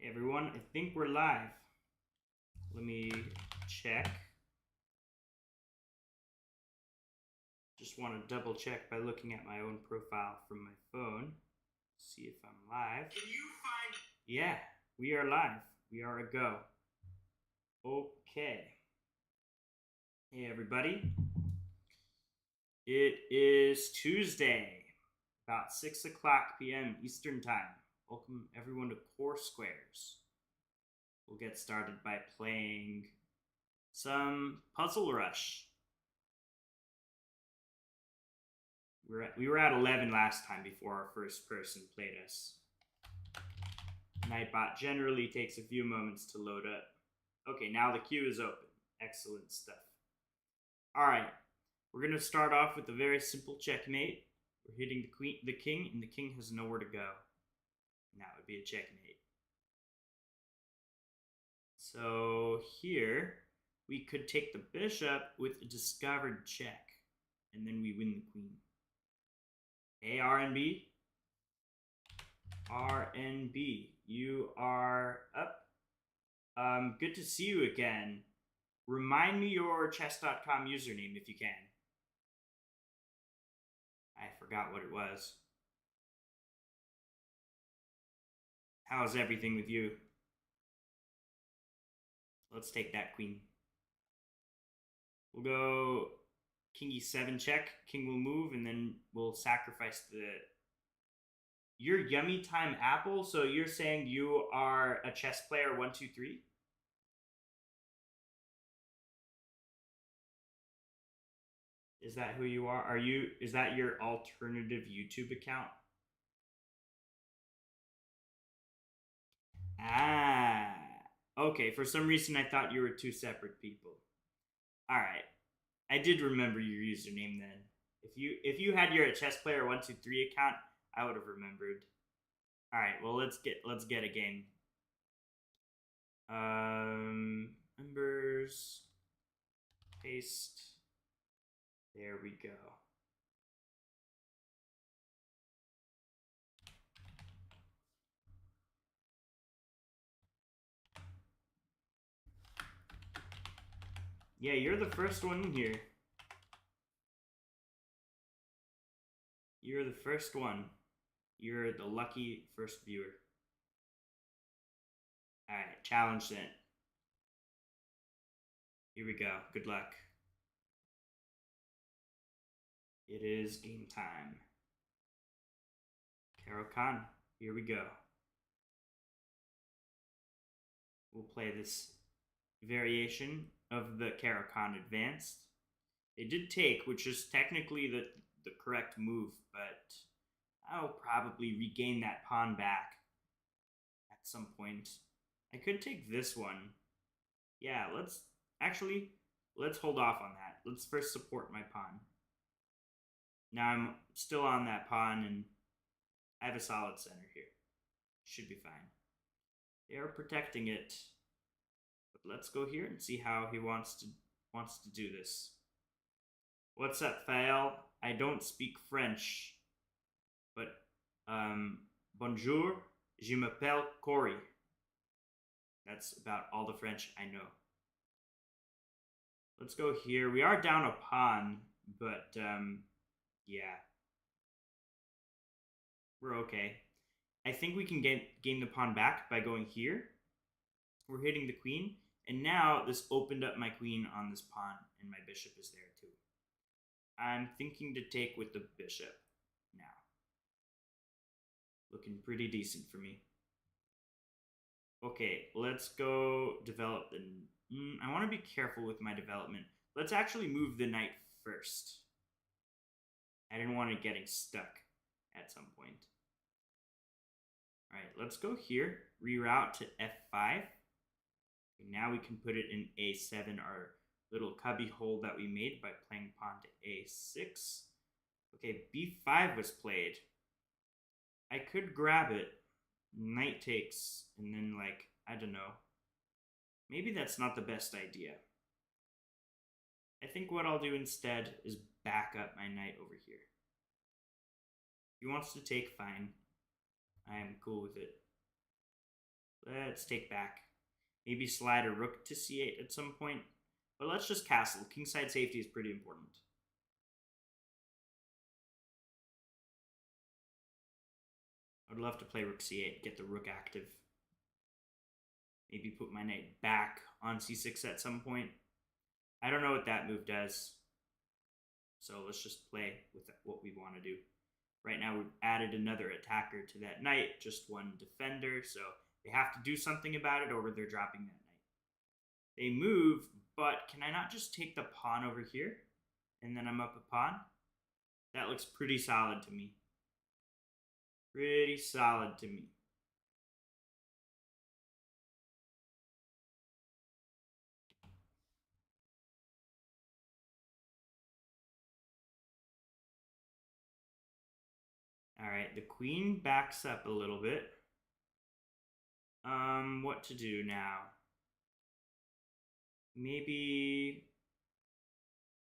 Everyone, I think we're live. Let me check. Just want to double check by looking at my own profile from my phone. See if I'm live. Can you find... Yeah, we are live. We are a go. Okay. Hey everybody. It is Tuesday, about 6 o'clock p.m. Eastern Time. Welcome everyone to Core Squares. We'll get started by playing some Puzzle Rush. We were at 11 last time before our first person played us. Nightbot generally takes a few moments to load up. Okay, now the queue is open. Excellent stuff. Alright, we're going to start off with a very simple checkmate. We're hitting the king, and the king has nowhere to go. And that would be a checkmate. So here, we could take the bishop with a discovered check, and then we win the queen. Hey, RNB. RNB, you are up. Good to see you again. Remind me your chess.com username if you can. I forgot what it was. How's everything with you? Let's take that queen. We'll go king e7 check. King will move, and then we'll sacrifice the... You're Yummy Time Apple, so you're saying you are a chess player 1, 2, 3? Is that who you are? Is that your alternative YouTube account? Ah, okay. For some reason, I thought you were two separate people. All right, I did remember your username then. If you had your chess player 1, 2, 3 account, I would have remembered. All right, well let's get a game. Members, paste. There we go. Yeah, you're the first one in here. You're the first one. You're the lucky first viewer. Alright, challenge sent. Here we go. Good luck. It is game time. Caro-Kann, here we go. We'll play this variation of the Caro-Kann Advanced. They did take, which is technically the correct move, but I'll probably regain that pawn back at some point. I could take this one. Yeah, let's hold off on that. Let's first support my pawn. Now I'm still on that pawn, and I have a solid center here. Should be fine. They are protecting it. But let's go here and see how he wants to do this. What's up, Fael? I don't speak French, but bonjour, je m'appelle Corey. That's about all the French I know. Let's go here. We are down a pawn, but yeah, we're okay. I think we can gain the pawn back by going here. We're hitting the queen, and now this opened up my queen on this pawn, and my bishop is there too. I'm thinking to take with the bishop now. Looking pretty decent for me. Okay, let's go develop the... I want to be careful with my development. Let's actually move the knight first. I didn't want it getting stuck at some point. All right, let's go here. Reroute to f5. Okay, now we can put it in a7, our little cubby hole that we made by playing pawn to a6. Okay, b5 was played. I could grab it. Knight takes, and then, like, I don't know. Maybe that's not the best idea. I think what I'll do instead is back up my knight over here. If he wants to take, fine. I am cool with it. Let's take back. Maybe slide a rook to c8 at some point. But let's just castle. Kingside safety is pretty important. I would love to play rook c8, get the rook active. Maybe put my knight back on c6 at some point. I don't know what that move does. So let's just play with what we want to do. Right now we've added another attacker to that knight, just one defender, so they have to do something about it or they're dropping that knight. They move, but can I not just take the pawn over here? And then I'm up a pawn? That looks pretty solid to me. Pretty solid to me. All right, the queen backs up a little bit. What to do now? Maybe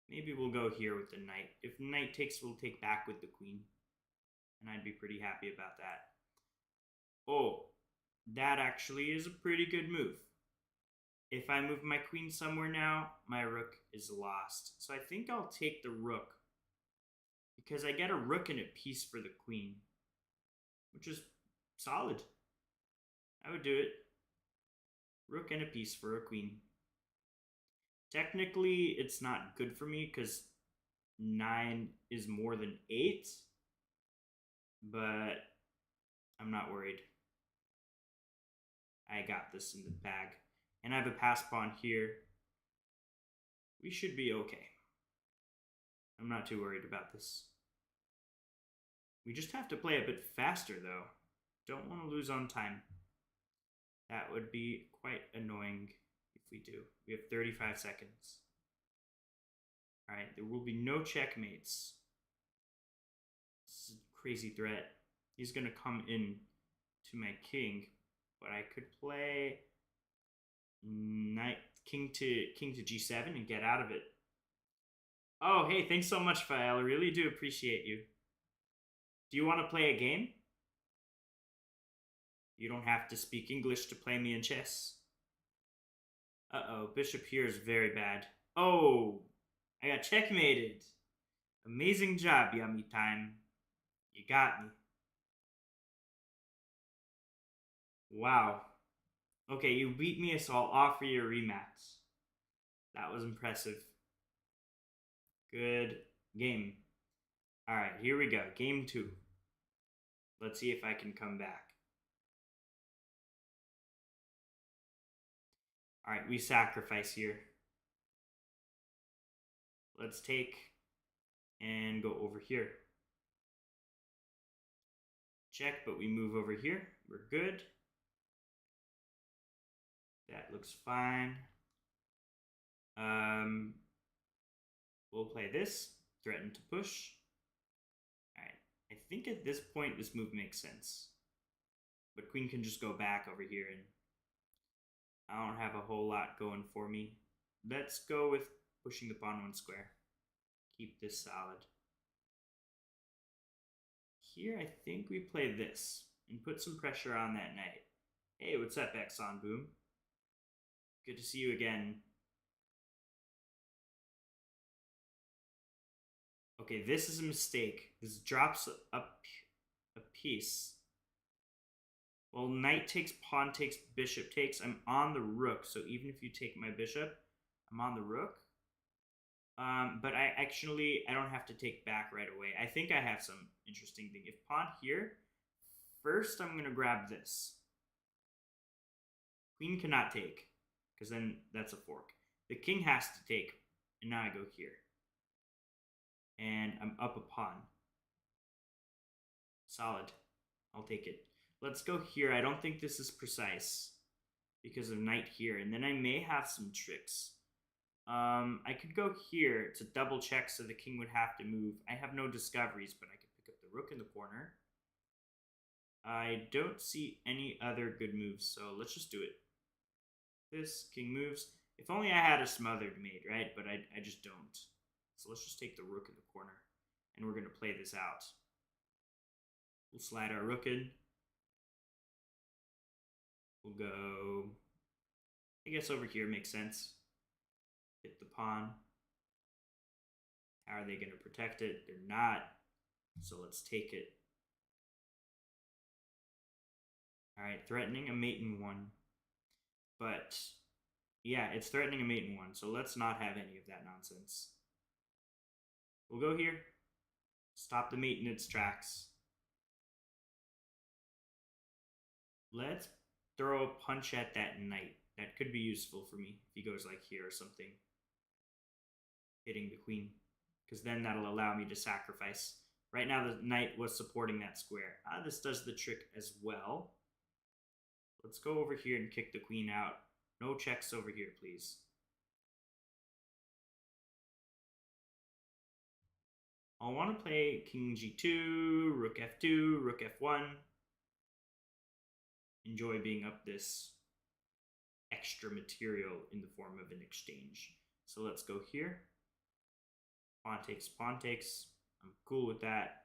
we'll go here with the knight. If the knight takes, we'll take back with the queen. And I'd be pretty happy about that. Oh, that actually is a pretty good move. If I move my queen somewhere now, my rook is lost. So I think I'll take the rook, because I get a rook and a piece for the queen, which is solid. I would do it. Rook and a piece for a queen. Technically, it's not good for me because 9 is more than 8, but I'm not worried. I got this in the bag. And I have a pass pawn here. We should be okay. I'm not too worried about this. We just have to play a bit faster, though. Don't want to lose on time. That would be quite annoying if we do. We have 35 seconds. All right, there will be no checkmates. This is a crazy threat. He's going to come in to my king, but I could play knight king to g7 and get out of it. Oh, hey, thanks so much, Fael. I really do appreciate you. Do you want to play a game? You don't have to speak English to play me in chess. Uh-oh, bishop here is very bad. Oh, I got checkmated. Amazing job, Yummy Time. You got me. Wow. Okay, you beat me, so I'll offer you a rematch. That was impressive. Good game. All right, here we go. Game 2. Let's see if I can come back. All right, we sacrifice here. Let's take and go over here. Check, but we move over here. We're good. That looks fine. We'll play this. Threaten to push. All right. I think at this point this move makes sense. But queen can just go back over here, and I don't have a whole lot going for me. Let's go with pushing the pawn 1 square. Keep this solid. Here, I think we play this and put some pressure on that knight. Hey, what's up, Exxon Boom? Good to see you again. Okay, this is a mistake. This drops a piece. Well, knight takes, pawn takes, bishop takes. I'm on the rook, so even if you take my bishop, I'm on the rook. But I don't have to take back right away. I think I have some interesting thing. If pawn here, first I'm going to grab this. Queen cannot take, because then that's a fork. The king has to take, and now I go here. And I'm up a pawn. Solid. I'll take it. Let's go here. I don't think this is precise because of knight here. And then I may have some tricks. I could go here to double check so the king would have to move. I have no discoveries, but I could pick up the rook in the corner. I don't see any other good moves, so let's just do it. This, king moves. If only I had a smothered mate, right? But I just don't. So let's just take the rook in the corner, and we're going to play this out. We'll slide our rook in. We'll go, I guess over here makes sense. Hit the pawn. How are they going to protect it? They're not. So let's take it. All right, threatening a mate in one. But yeah, it's threatening a mate in one. So let's not have any of that nonsense. We'll go here. Stop the mate in its tracks. Let's throw a punch at that knight. That could be useful for me if he goes like here or something. Hitting the queen. Because then that'll allow me to sacrifice. Right now the knight was supporting that square. This does the trick as well. Let's go over here and kick the queen out. No checks over here, please. I'll want to play king g2, rook f2, rook f1. Enjoy being up this extra material in the form of an exchange. So let's go here. Pawn takes, pawn takes. I'm cool with that.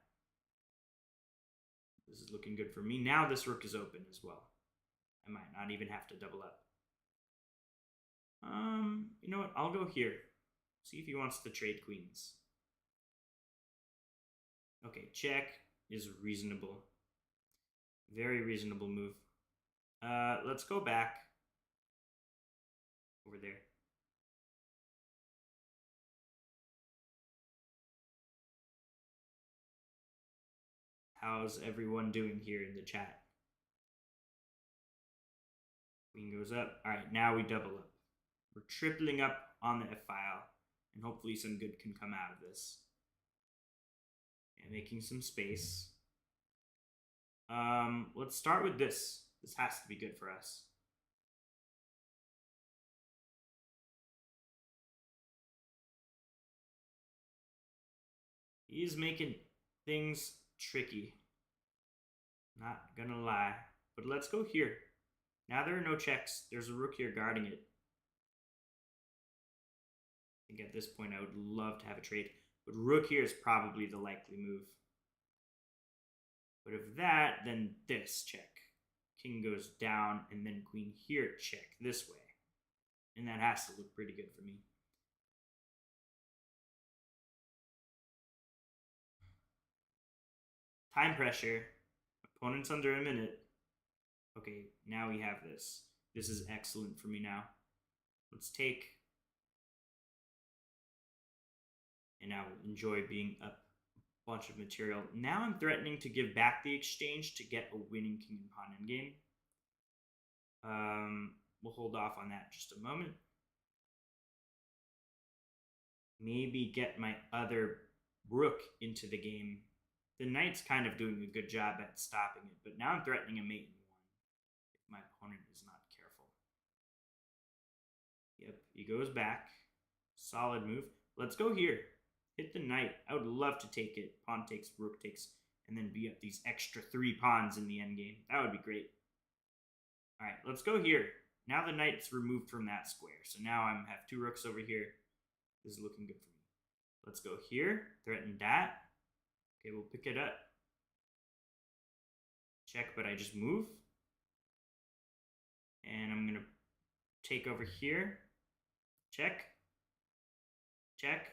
This is looking good for me. Now this rook is open as well. I might not even have to double up. You know what? I'll go here. See if he wants to trade queens. Okay, check is reasonable. Very reasonable move. Let's go back over there. How's everyone doing here in the chat? Queen goes up. All right, now we double up. We're tripling up on the f-file, and hopefully some good can come out of this. And making some space. Let's start with this. This has to be good for us. He's making things tricky. Not gonna lie. But let's go here. Now there are no checks. There's a rook here guarding it. I think at this point I would love to have a trade. But rook here is probably the likely move. But if that, then this check. King goes down, and then queen here check this way. And that has to look pretty good for me. Time pressure. Opponent's under a minute. Okay, now we have this. This is excellent for me now. Let's take. And now enjoy being up a bunch of material. Now I'm threatening to give back the exchange to get a winning king and pawn endgame. We'll hold off on that just a moment. Maybe get my other rook into the game. The knight's kind of doing a good job at stopping it, but now I'm threatening a mate in one if my opponent is not careful. Yep, he goes back. Solid move. Let's go here. Hit the knight. I would love to take it. Pawn takes, rook takes, and then be up these extra 3 pawns in the endgame. That would be great. All right, let's go here. Now the knight's removed from that square. So now I have 2 rooks over here. This is looking good for me. Let's go here. Threaten that. Okay, we'll pick it up. Check, but I just move. And I'm going to take over here. Check. Check.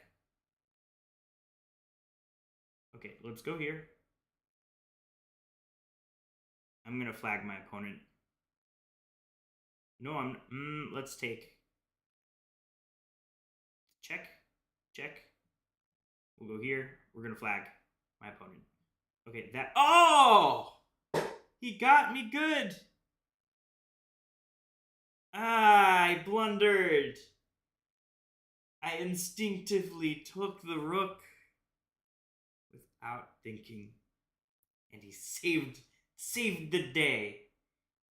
Okay, let's go here. I'm going to flag my opponent. No, let's take. Check. Check. We'll go here. We're going to flag my opponent. Okay, that. Oh! He got me good. I blundered. I instinctively took the rook without thinking. And he saved the day.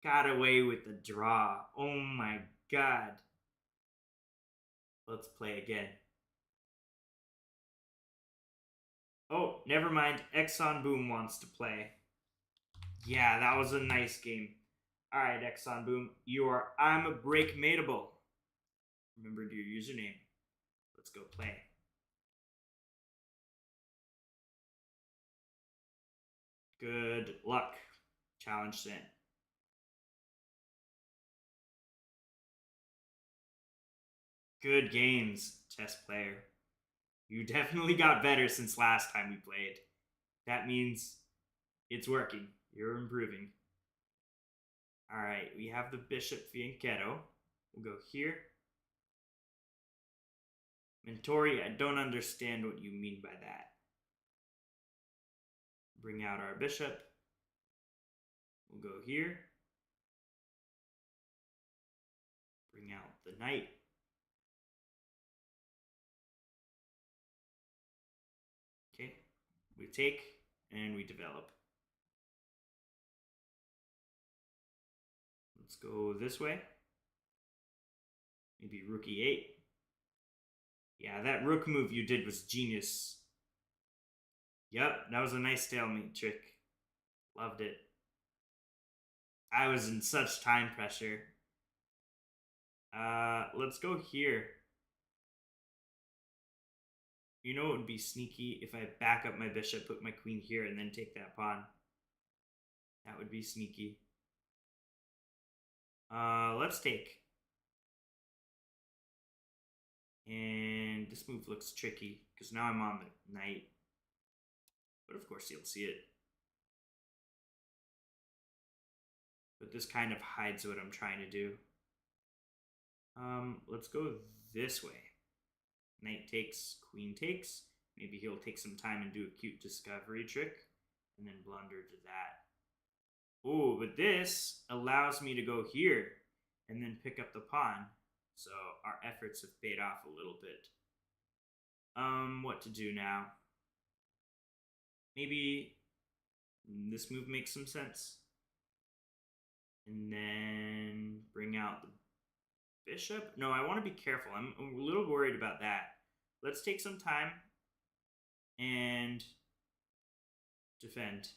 Got away with the draw. Oh my god. Let's play again. Oh, never mind. Exxon Boom wants to play. Yeah, that was a nice game. Alright, Exxon Boom. I'm a breakmateable. Remember your username. Let's go play. Good luck. Challenge sent. Good games, chess player. You definitely got better since last time we played. That means it's working. You're improving. All right, we have the bishop fianchetto. We'll go here. Mentori, I don't understand what you mean by that. Bring out our bishop. We'll go here. Bring out the knight. Okay, we take and we develop. Let's go this way. Maybe rook e8. Yeah, that rook move you did was genius. Yep, that was a nice stalemate trick. Loved it. I was in such time pressure. Let's go here. You know it would be sneaky if I back up my bishop, put my queen here, and then take that pawn. That would be sneaky. Let's take. And this move looks tricky, because now I'm on the knight. But of course you'll see it. But this kind of hides what I'm trying to do. Let's go this way. Knight takes, queen takes. Maybe he'll take some time and do a cute discovery trick, and then blunder to that. Oh, but this allows me to go here and then pick up the pawn. So our efforts have paid off a little bit. What to do now? Maybe this move makes some sense. And then bring out the bishop. No, I want to be careful. I'm a little worried about that. Let's take some time and defend.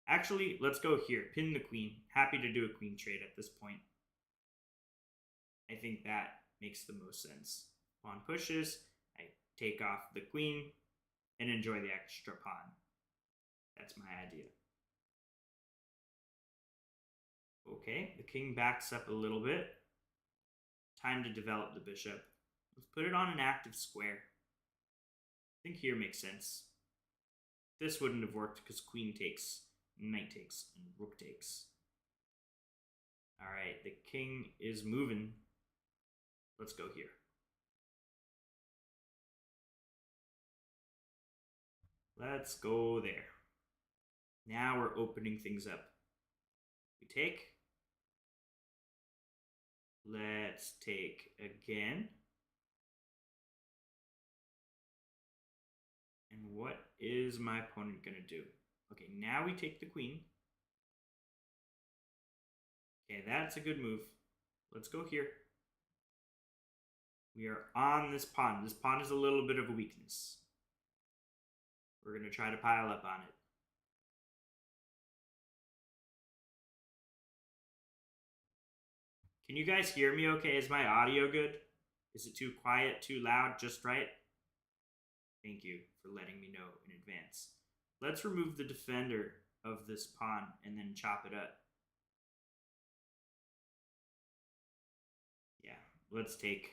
Actually, let's go here. Pin the queen. Happy to do a queen trade at this point. I think that makes the most sense. Pawn pushes. I take off the queen and enjoy the extra pawn. That's my idea. Okay, the king backs up a little bit. Time to develop the bishop. Let's put it on an active square. I think here makes sense. This wouldn't have worked because queen takes, knight takes, and rook takes. All right, the king is moving. Let's go here. Let's go there. Now we're opening things up. We take. Let's take again. And what is my opponent going to do? Okay, now we take the queen. Okay, that's a good move. Let's go here. We are on this pawn. This pawn is a little bit of a weakness. We're going to try to pile up on it. Can you guys hear me okay? Is my audio good? Is it too quiet, too loud, just right? Thank you for letting me know in advance. Let's remove the defender of this pawn and then chop it up. Yeah, let's take.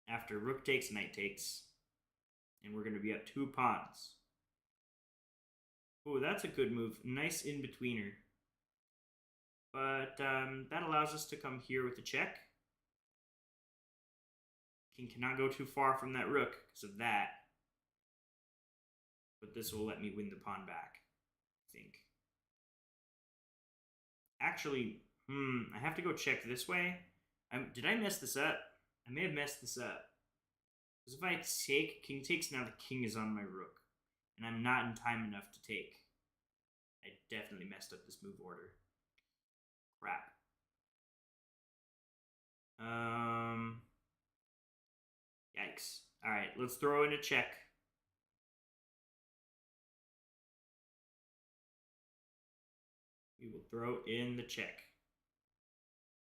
After rook takes, knight takes. And we're going to be up 2 pawns. Oh, that's a good move. Nice in-betweener. But that allows us to come here with a check. King cannot go too far from that rook because of that. But this will let me win the pawn back, I think. Actually, I have to go check this way. Did I mess this up? I may have messed this up. Because if I take, king takes, now the king is on my rook. And I'm not in time enough to take. I definitely messed up this move order. Crap. Yikes. Alright, let's throw in a check. We will throw in the check.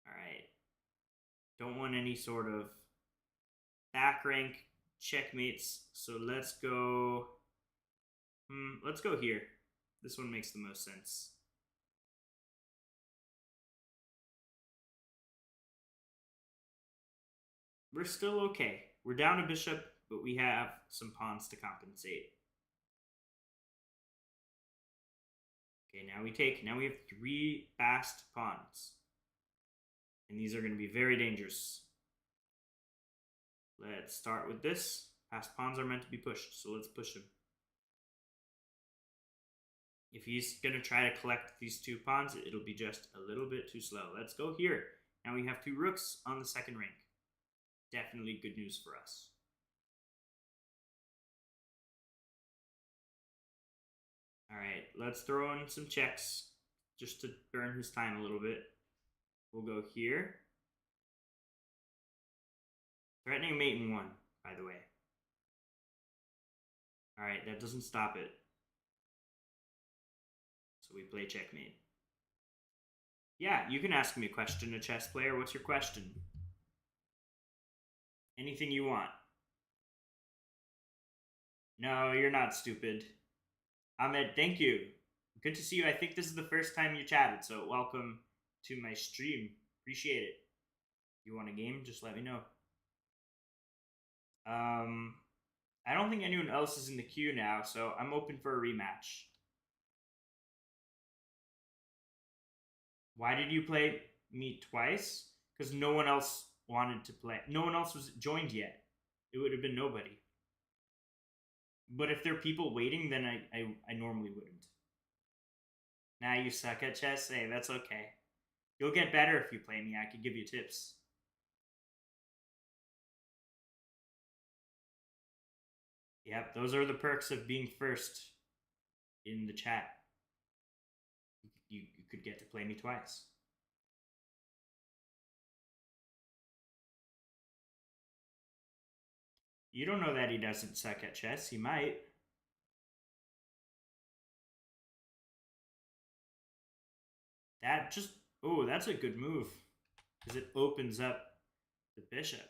Alright. Don't want any sort of back rank checkmates, so let's go here. This one makes the most sense. We're still okay. We're down a bishop, but we have some pawns to compensate. Okay, now we take. Now we have 3 fast pawns. And these are going to be very dangerous. Let's start with this. Fast pawns are meant to be pushed, so let's push him. If he's going to try to collect these 2 pawns, it'll be just a little bit too slow. Let's go here. Now we have 2 rooks on the second rank. Definitely good news for us. All right, let's throw in some checks just to burn his time a little bit. We'll go here. Threatening mate in 1, by the way. All right, that doesn't stop it. So we play checkmate. Yeah, you can ask me a question, a chess player. What's your question? Anything you want. No, you're not stupid. Ahmed, thank you. Good to see you. I think this is the first time you chatted, so welcome to my stream. Appreciate it. If you want a game, just let me know. I don't think anyone else is in the queue now, so I'm open for a rematch. Why did you play me twice? Because no one else wanted to play. No one else was joined yet. It would have been nobody. But if there are people waiting, then I normally wouldn't. Now you suck at chess? Hey, that's okay. You'll get better if you play me. I could give you tips. Yep, those are the perks of being first in the chat. You could get to play me twice. You don't know that he doesn't suck at chess. He might. That just... Oh, that's a good move. Because it opens up the bishop.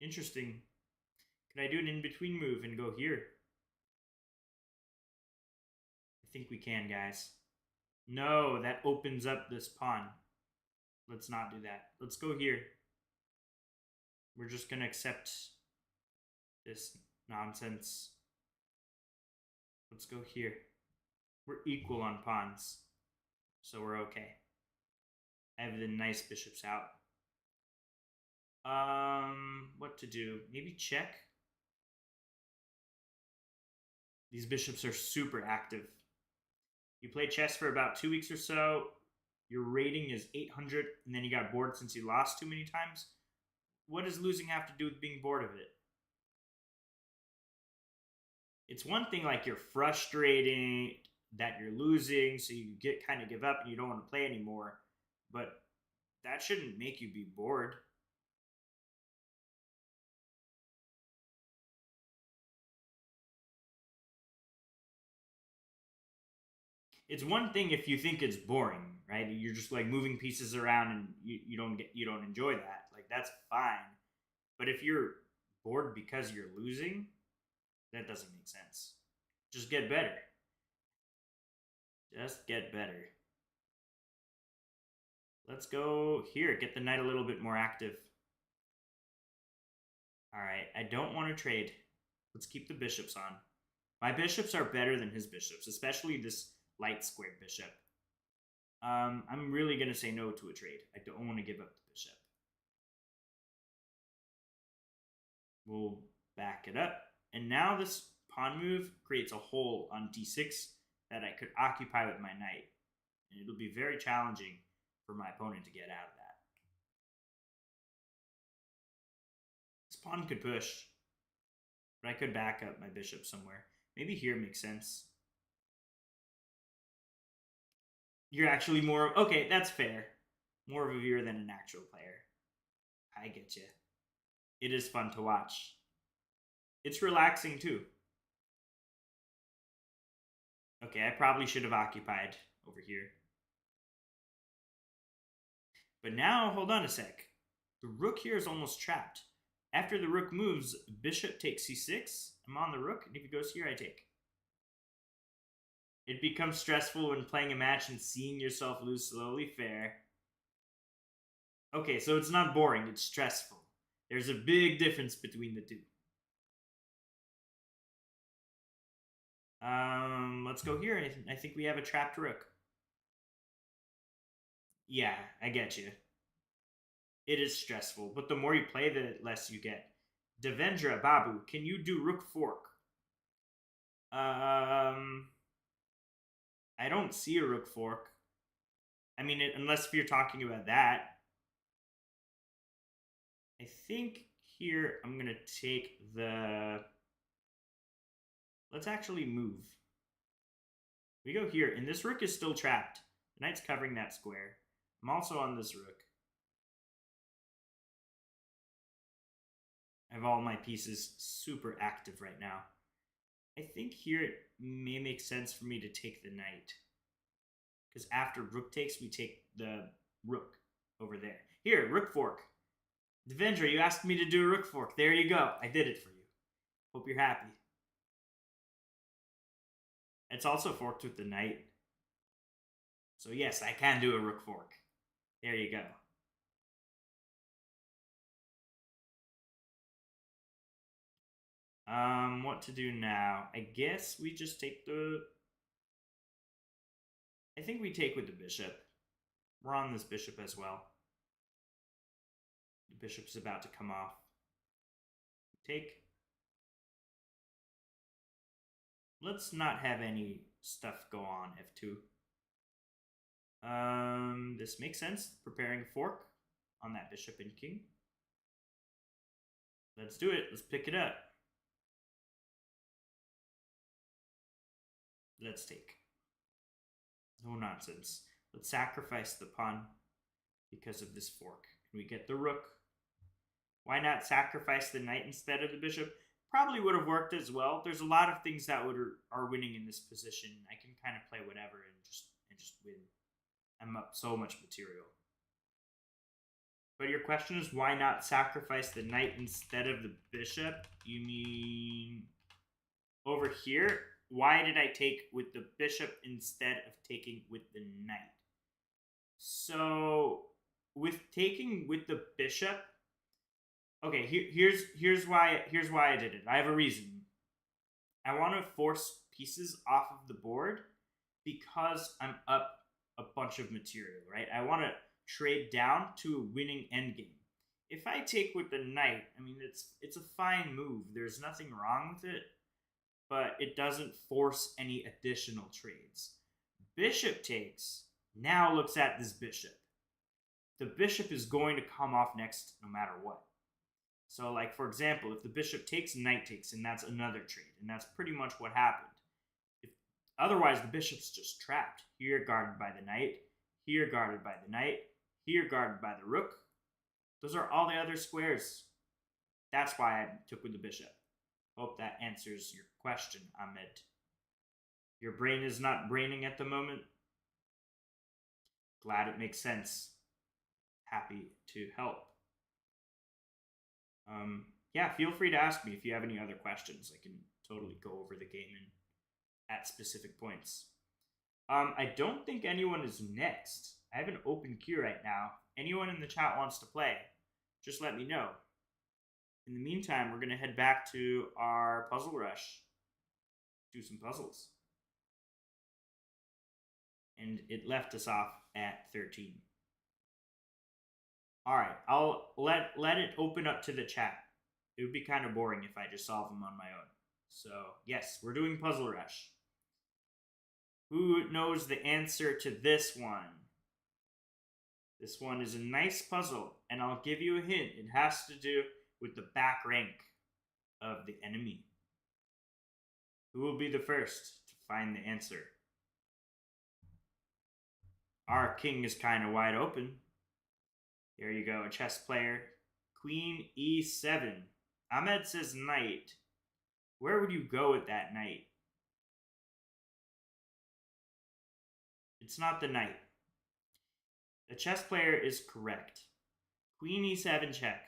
Interesting. Can I do an in-between move and go here? I think we can, guys. No, that opens up this pawn. Let's not do that. Let's go here. We're just going to accept this nonsense. Let's go here. We're equal on pawns, so we're okay. I have the nice bishops out. What to do? Maybe check. These bishops are super active. You play chess for about 2 weeks or so. Your rating is 800, and then you got bored since you lost too many times. What does losing have to do with being bored of it? It's one thing like you're frustrating that you're losing, so you kind of give up and you don't want to play anymore. But that shouldn't make you be bored. It's one thing if you think it's boring, right? You're just like moving pieces around and you don't enjoy that. Like that's fine. But if you're bored because you're losing, that doesn't make sense. Just get better. Just get better. Let's go here. Get the knight a little bit more active. All right. I don't want to trade. Let's keep the bishops on. My bishops are better than his bishops, especially this light squared bishop. I'm really going to say no to a trade. I don't want to give up the bishop. We'll back it up. And now this pawn move creates a hole on d6 that I could occupy with my knight. And it'll be very challenging for my opponent to get out of that. This pawn could push, but I could back up my bishop somewhere. Maybe here makes sense. You're actually more... Okay, that's fair. More of a viewer than an actual player. I get you. It is fun to watch. It's relaxing too. Okay, I probably should have occupied over here. But now, hold on a sec. The rook here is almost trapped. After the rook moves, bishop takes c6. I'm on the rook, and if he goes here, I take. It becomes stressful when playing a match and seeing yourself lose slowly. Fair. Okay, so it's not boring, it's stressful. There's a big difference between the two. Let's go here. I think we have a trapped rook. Yeah, I get you. It is stressful, but the more you play, the less you get. Devendra Babu, can you do rook fork? I don't see a rook fork. I mean, unless you're talking about that. I think here I'm going to take the... Let's actually move. We go here, and this rook is still trapped. The knight's covering that square. I'm also on this rook. I have all my pieces super active right now. I think here it may make sense for me to take the knight. Because after rook takes, we take the rook over there. Here, rook fork. Devendra, you asked me to do a rook fork. There you go. I did it for you. Hope you're happy. It's also forked with the knight. So yes, I can do a rook fork. There you go. What to do now? I guess we just take the... I think we take with the bishop. We're on this bishop as well. The bishop's about to come off. Take. Let's not have any stuff go on f2. This makes sense. Preparing a fork on that bishop and king. Let's do it. Let's pick it up. Let's take. No nonsense. Let's sacrifice the pawn because of this fork. And we get the rook. Why not sacrifice the knight instead of the bishop? Probably would have worked as well. There's a lot of things that are winning in this position. I can kind of play whatever and just win. I'm up so much material. But your question is, why not sacrifice the knight instead of the bishop? You mean over here? Why did I take with the bishop instead of taking with the knight? So with taking with the bishop, okay, here's why I did it. I have a reason. I want to force pieces off of the board because I'm up a bunch of material, right? I want to trade down to a winning endgame. If I take with the knight, I mean, it's a fine move. There's nothing wrong with it, but it doesn't force any additional trades. Bishop takes, now looks at this bishop. The bishop is going to come off next no matter what. So, like, for example, if the bishop takes, knight takes, and that's another trade, and that's pretty much what happened. Otherwise, the bishop's just trapped. Here guarded by the knight, here guarded by the knight, here guarded by the rook. Those are all the other squares. That's why I took with the bishop. Hope that answers your question, Ahmed. Your brain is not braining at the moment? Glad it makes sense. Happy to help. Yeah, feel free to ask me if you have any other questions. I can totally go over the game at specific points. I don't think anyone is next. I have an open queue right now. Anyone in the chat wants to play, just let me know. In the meantime, we're going to head back to our puzzle rush. Do some puzzles. And it left us off at 13. All right, I'll let it open up to the chat. It would be kind of boring if I just solve them on my own. So, yes, we're doing Puzzle Rush. Who knows the answer to this one? This one is a nice puzzle, and I'll give you a hint. It has to do with the back rank of the enemy. Who will be the first to find the answer? Our king is kind of wide open. Here you go, a chess player. Queen e7. Ahmed says knight. Where would you go with that knight? It's not the knight. The chess player is correct. Queen e7 check.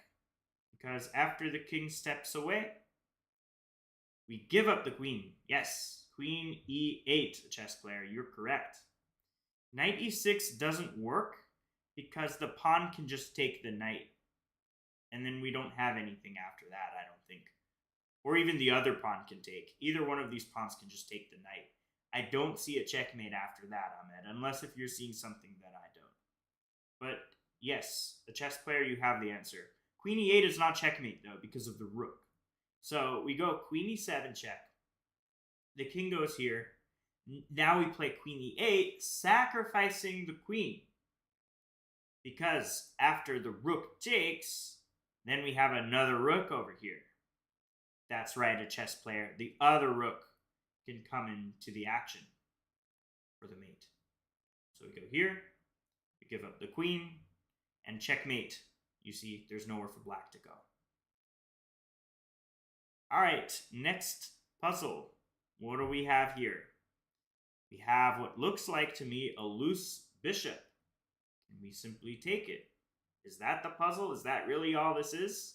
Because after the king steps away, we give up the queen. Yes, queen e8, chess player. You're correct. Knight e6 doesn't work because the pawn can just take the knight. And then we don't have anything after that, I don't think. Or even the other pawn can take. Either one of these pawns can just take the knight. I don't see a checkmate after that, Ahmed, unless if you're seeing something that I don't. But yes, a chess player, you have the answer. Queen e8 is not checkmate, though, because of the rook. So we go queen e7 check. The king goes here. Now we play queen e8, sacrificing the queen. Because after the rook takes, then we have another rook over here. That's right, a chess player. The other rook can come into the action for the mate. So we go here, we give up the queen, and checkmate. You see, there's nowhere for black to go. All right, next puzzle. What do we have here? We have what looks like to me a loose bishop. Can we simply take it? Is that the puzzle? Is that really all this is?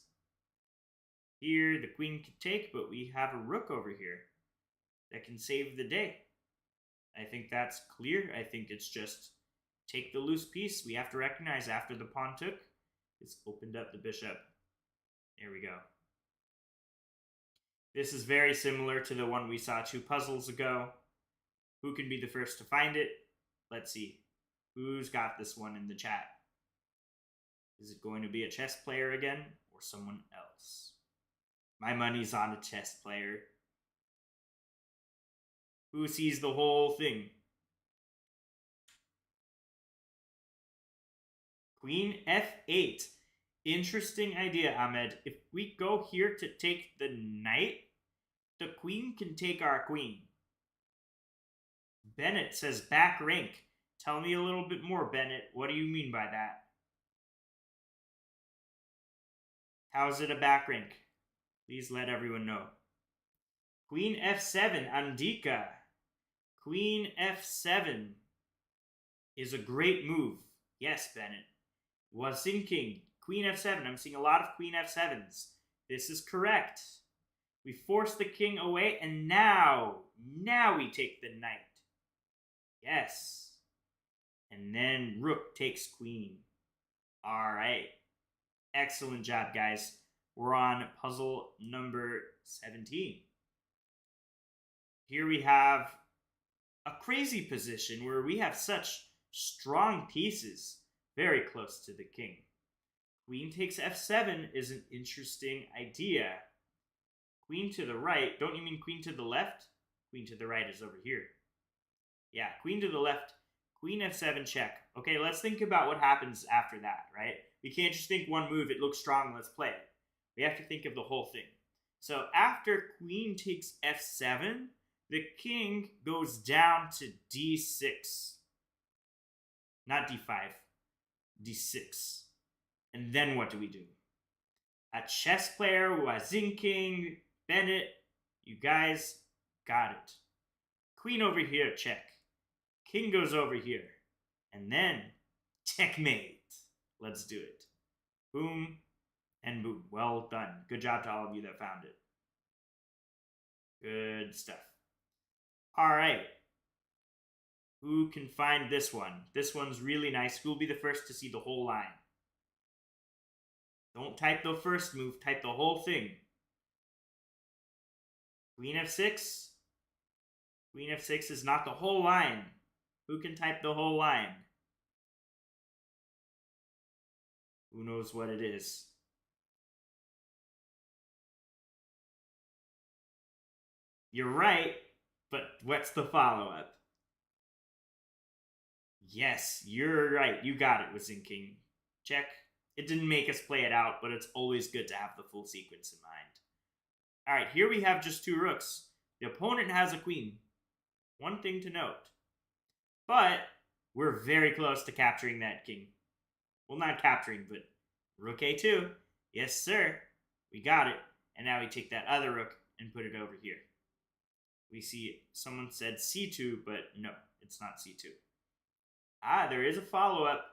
Here, the queen can take, but we have a rook over here that can save the day. I think that's clear. I think it's just take the loose piece. We have to recognize after the pawn took, it's opened up the bishop. There we go. This is very similar to the one we saw 2 puzzles ago. Who can be the first to find it? Let's see. Who's got this one in the chat? Is it going to be a chess player again or someone else? My money's on a chess player. Who sees the whole thing? Queen f8. Interesting idea, Ahmed. If we go here to take the knight, the queen can take our queen. Bennett says back rank. Tell me a little bit more, Bennett. What do you mean by that? How is it a back rank? Please let everyone know. Queen f7, Andika. Queen f7 is a great move. Yes, Bennett. Was thinking queen f7. I'm seeing a lot of queen f7s. This is correct. We force the king away, and now we take the knight. Yes. And then rook takes queen. All right. Excellent job, guys. We're on puzzle number 17. Here we have a crazy position where we have such strong pieces very close to the king. Queen takes f7 is an interesting idea. Queen to the right. Don't you mean queen to the left? Queen to the right is over here. Yeah, queen to the left. Queen f7 check. Okay, let's think about what happens after that, right? We can't just think one move, it looks strong, let's play it. We have to think of the whole thing. So after queen takes f7, the king goes down to d6. Not d5, d6. And then what do we do? A chess player who was thinking, Bennett, you guys got it. Queen over here, check. King goes over here. And then checkmate. Let's do it. Boom and boom. Well done. Good job to all of you that found it. Good stuff. All right. Who can find this one? This one's really nice. Who will be the first to see the whole line? Don't type the first move. Type the whole thing. Queen f6. Queen f6 is not the whole line. Who can type the whole line? Who knows what it is? You're right, but what's the follow-up? Yes, you're right. You got it, Wizin King. Check. It didn't make us play it out, but it's always good to have the full sequence in mind. All right, here we have just 2 rooks. The opponent has a queen. One thing to note. But we're very close to capturing that king. Well, not capturing, but rook a2. Yes, sir. We got it. And now we take that other rook and put it over here. We see someone said c2, but no, it's not c2. Ah, there is a follow-up.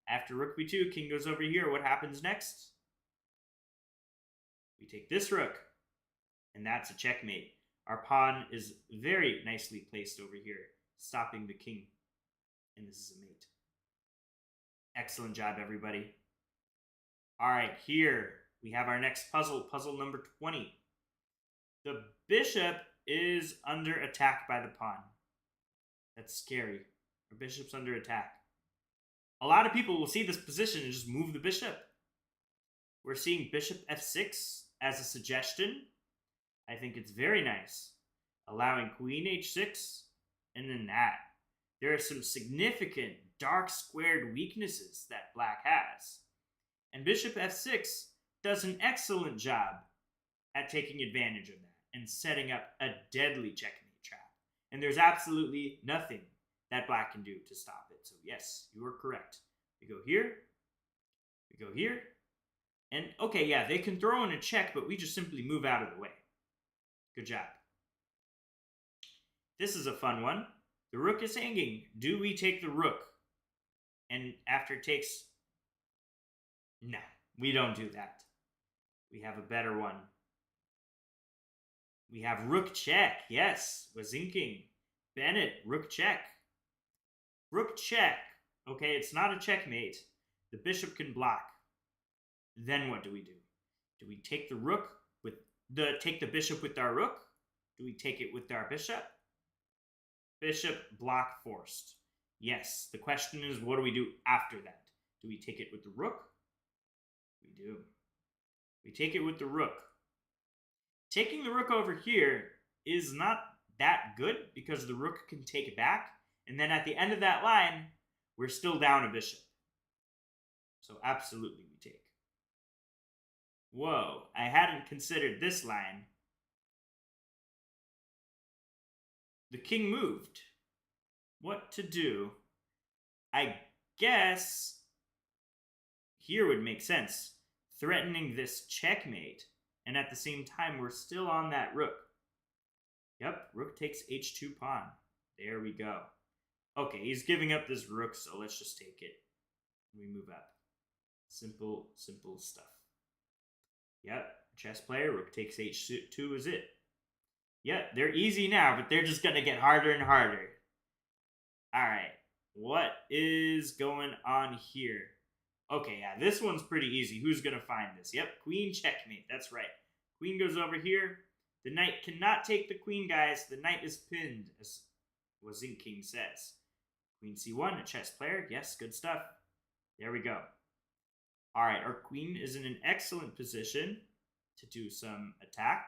After rook b2, king goes over here. What happens next? We take this rook, and that's a checkmate. Our pawn is very nicely placed over here, stopping the king. And this is a mate. Excellent job, everybody. All right, here we have our next puzzle, puzzle number 20. The bishop is under attack by the pawn. That's scary. Our bishop's under attack. A lot of people will see this position and just move the bishop. We're seeing bishop f6 as a suggestion. I think it's very nice. Allowing queen h6, and then that. There are some significant dark squared weaknesses that black has. And bishop f6 does an excellent job at taking advantage of that and setting up a deadly checkmate trap. And there's absolutely nothing that black can do to stop it. So yes, you are correct. We go here. We go here. And okay, yeah, they can throw in a check, but we just simply move out of the way. Good job. This is a fun one. The rook is hanging. Do we take the rook? And after it takes... No, we don't do that. We have a better one. We have rook check. Yes, Wazinking. Bennett, rook check. Rook check. Okay, it's not a checkmate. The bishop can block. Then what do we do? Do we take the rook with take the bishop with our rook? Do we take it with our bishop? Bishop block forced. Yes, the question is, what do we do after that? Do we take it with the rook? We do. We take it with the rook. Taking the rook over here is not that good because the rook can take it back, and then at the end of that line, we're still down a bishop. So absolutely we take. Whoa, I hadn't considered this line. The king moved. What to do? I guess here would make sense. Threatening this checkmate, and at the same time, we're still on that rook. Yep, rook takes h2 pawn. There we go. Okay, he's giving up this rook, so let's just take it. We move up. Simple, simple stuff. Yep, chess player, rook takes h2 is it. Yep, they're easy now, but they're just going to get harder and harder. All right, what is going on here? Okay, yeah, this one's pretty easy. Who's going to find this? Yep, queen checkmate. That's right. Queen goes over here. The knight cannot take the queen, guys. The knight is pinned, as Wazinking says. Queen c1, a chess player. Yes, good stuff. There we go. All right, our queen is in an excellent position to do some attack.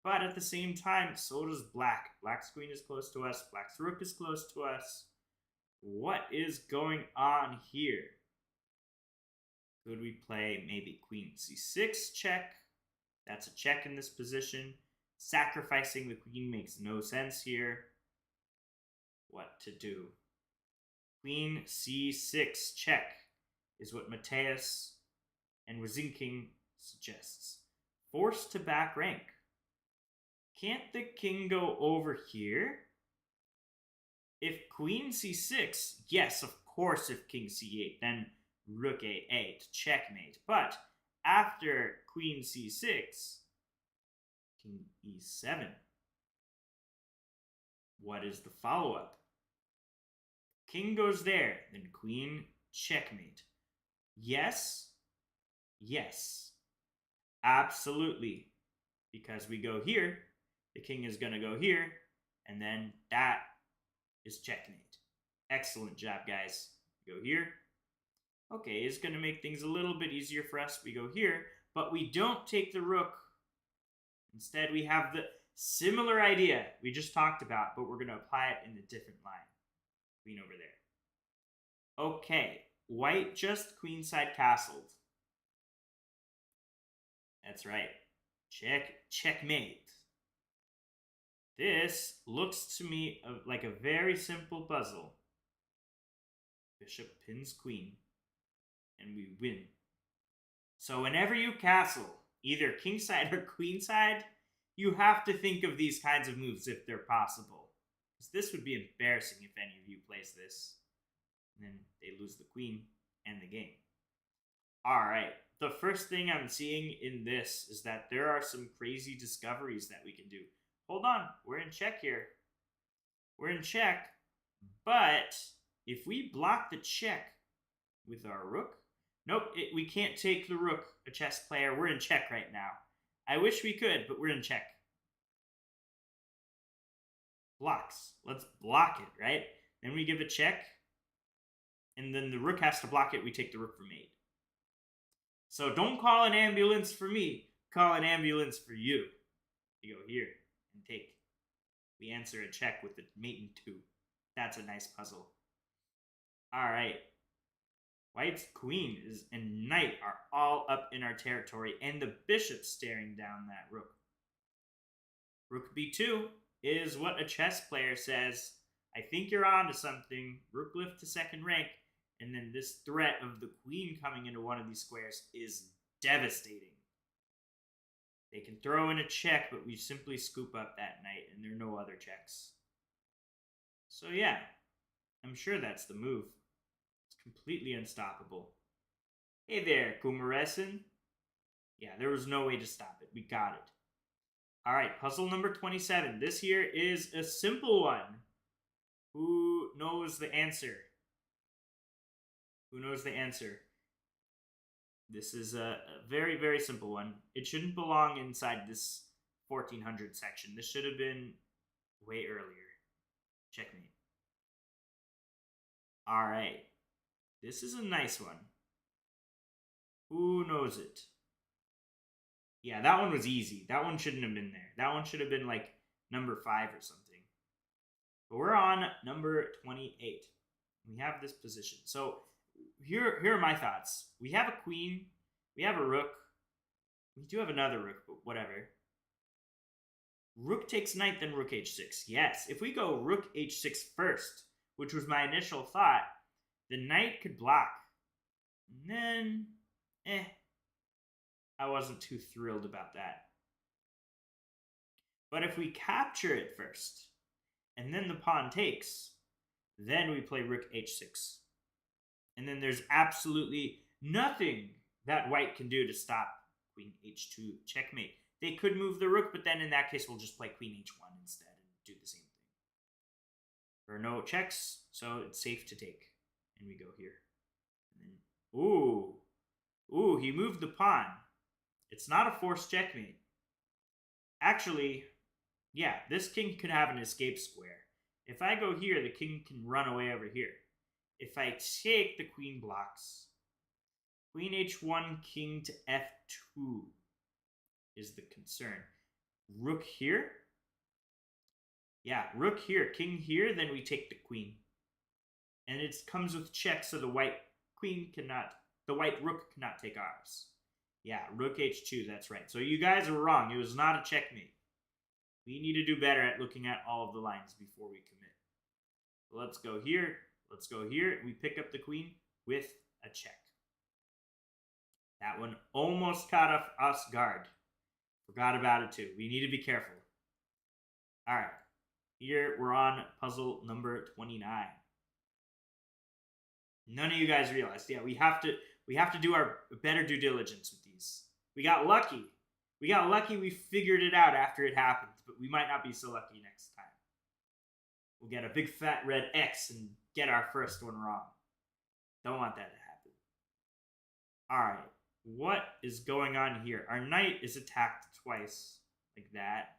But at the same time, so does black. Black's queen is close to us. Black's rook is close to us. What is going on here? Could we play maybe queen c6 check? That's a check in this position. Sacrificing the queen makes no sense here. What to do? Queen c6 check is what Mateus and Wazinking suggests. Forced to back rank. Can't the king go over here? If queen c6, yes, of course, if king c8, then rook a8, checkmate. But after queen c6, king e7. What is the follow-up? King goes there, then queen checkmate. Yes, yes, absolutely. Because we go here, the king is going to go here, and then that is checkmate. Excellent job, guys. We go here. Okay, it's going to make things a little bit easier for us. We go here, but we don't take the rook. Instead, we have the similar idea we just talked about, but we're going to apply it in a different line. Queen over there. Okay, white just queenside castled. That's right. Checkmate. This looks to me like a very simple puzzle. Bishop pins queen, and we win. So whenever you castle, either kingside or queenside, you have to think of these kinds of moves if they're possible. Because this would be embarrassing if any of you plays this. And then they lose the queen and the game. Alright, the first thing I'm seeing in this is that there are some crazy discoveries that we can do. Hold on, we're in check here. We're in check, but if we block the check with our rook. Nope, we can't take the rook, a chess player. We're in check right now. I wish we could, but we're in check. Blocks. Let's block it, right? Then we give a check, and then the rook has to block it. We take the rook for mate. So don't call an ambulance for me. Call an ambulance for you. You go here and take. We answer a check with the mate and 2. That's a nice puzzle. All right. White's queen and knight are all up in our territory, and the bishop staring down that rook. Rook b2 is what a chess player says. I think you're on to something. Rook lift to second rank, and then this threat of the queen coming into one of these squares is devastating. They can throw in a check, but we simply scoop up that knight, and there are no other checks. So yeah, I'm sure that's the move. It's completely unstoppable. Hey there, Kumaresan. Yeah, there was no way to stop it. We got it. All right, puzzle number 27. This here is a simple one. Who knows the answer? Who knows the answer? This is a very, very simple one. It shouldn't belong inside this 1400 section. This should have been way earlier. Checkmate. All right. This is a nice one. Who knows it? Yeah, that one was easy. That one shouldn't have been there. That one should have been like number 5 or something. But we're on number 28. We have this position. So here are my thoughts. We have a queen. We have a rook. We do have another rook, but whatever. Rook takes knight, then rook h6. Yes, if we go rook h6 first, which was my initial thought, the knight could block. And then, I wasn't too thrilled about that. But if we capture it first, and then the pawn takes, then we play rook h6. And then there's absolutely nothing that white can do to stop queen h2 checkmate. They could move the rook, but then in that case, we'll just play queen h1 instead and do the same thing. There are no checks, so it's safe to take. And we go here. And then, ooh, he moved the pawn. It's not a forced checkmate. Actually, yeah, this king could have an escape square. If I go here, the king can run away over here. If I take, the queen blocks. Queen h1, king to f2 is the concern. Rook here? Yeah, rook here, king here, then we take the queen. And it comes with check, so the white rook cannot take ours. Yeah, rook h2, that's right. So you guys are wrong. It was not a checkmate. We need to do better at looking at all of the lines before we commit. Let's go here. Let's go here. We pick up the queen with a check. That one almost caught us guard. Forgot about it too. We need to be careful. All right. Here we're on puzzle number 29. None of you guys realized. Yeah, we have to do our better due diligence with these. We got lucky. We figured it out after it happened, but we might not be so lucky next time. We'll get a big fat red X and get our first one wrong. Don't want that to happen. All right. What is going on here? Our knight is attacked twice, like that.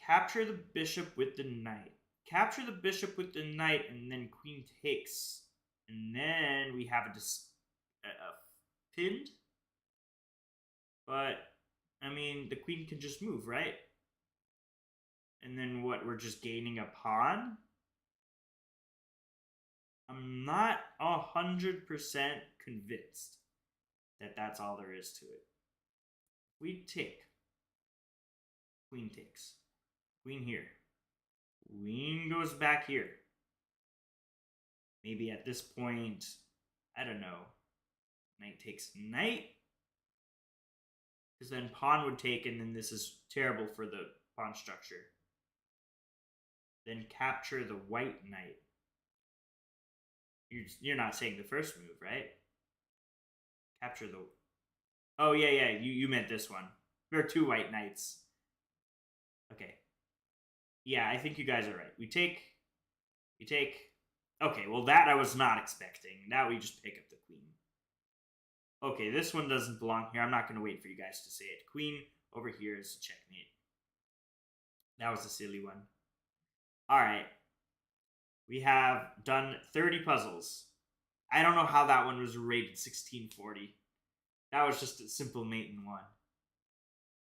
Capture the bishop with the knight. Capture the bishop with the knight, and then queen takes. And then we have a pinned. But, I mean, the queen can just move, right? And then what? We're just gaining a pawn? I'm not 100% convinced that that's all there is to it. We take. Queen takes. Queen here. Queen goes back here. Maybe at this point, I don't know. Knight takes knight. Because then pawn would take, and then this is terrible for the pawn structure. Then capture the white knight. You're not saying the first move, right? Capture the... Oh, yeah, you meant this one. There are 2 white knights. Okay. Yeah, I think you guys are right. We take, Okay, well that I was not expecting. Now we just pick up the queen. Okay, this one doesn't belong here. I'm not going to wait for you guys to say it. Queen over here is checkmate. That was a silly one. All right. We have done 30 puzzles. I don't know how that one was rated 1640. That was just a simple mate in one.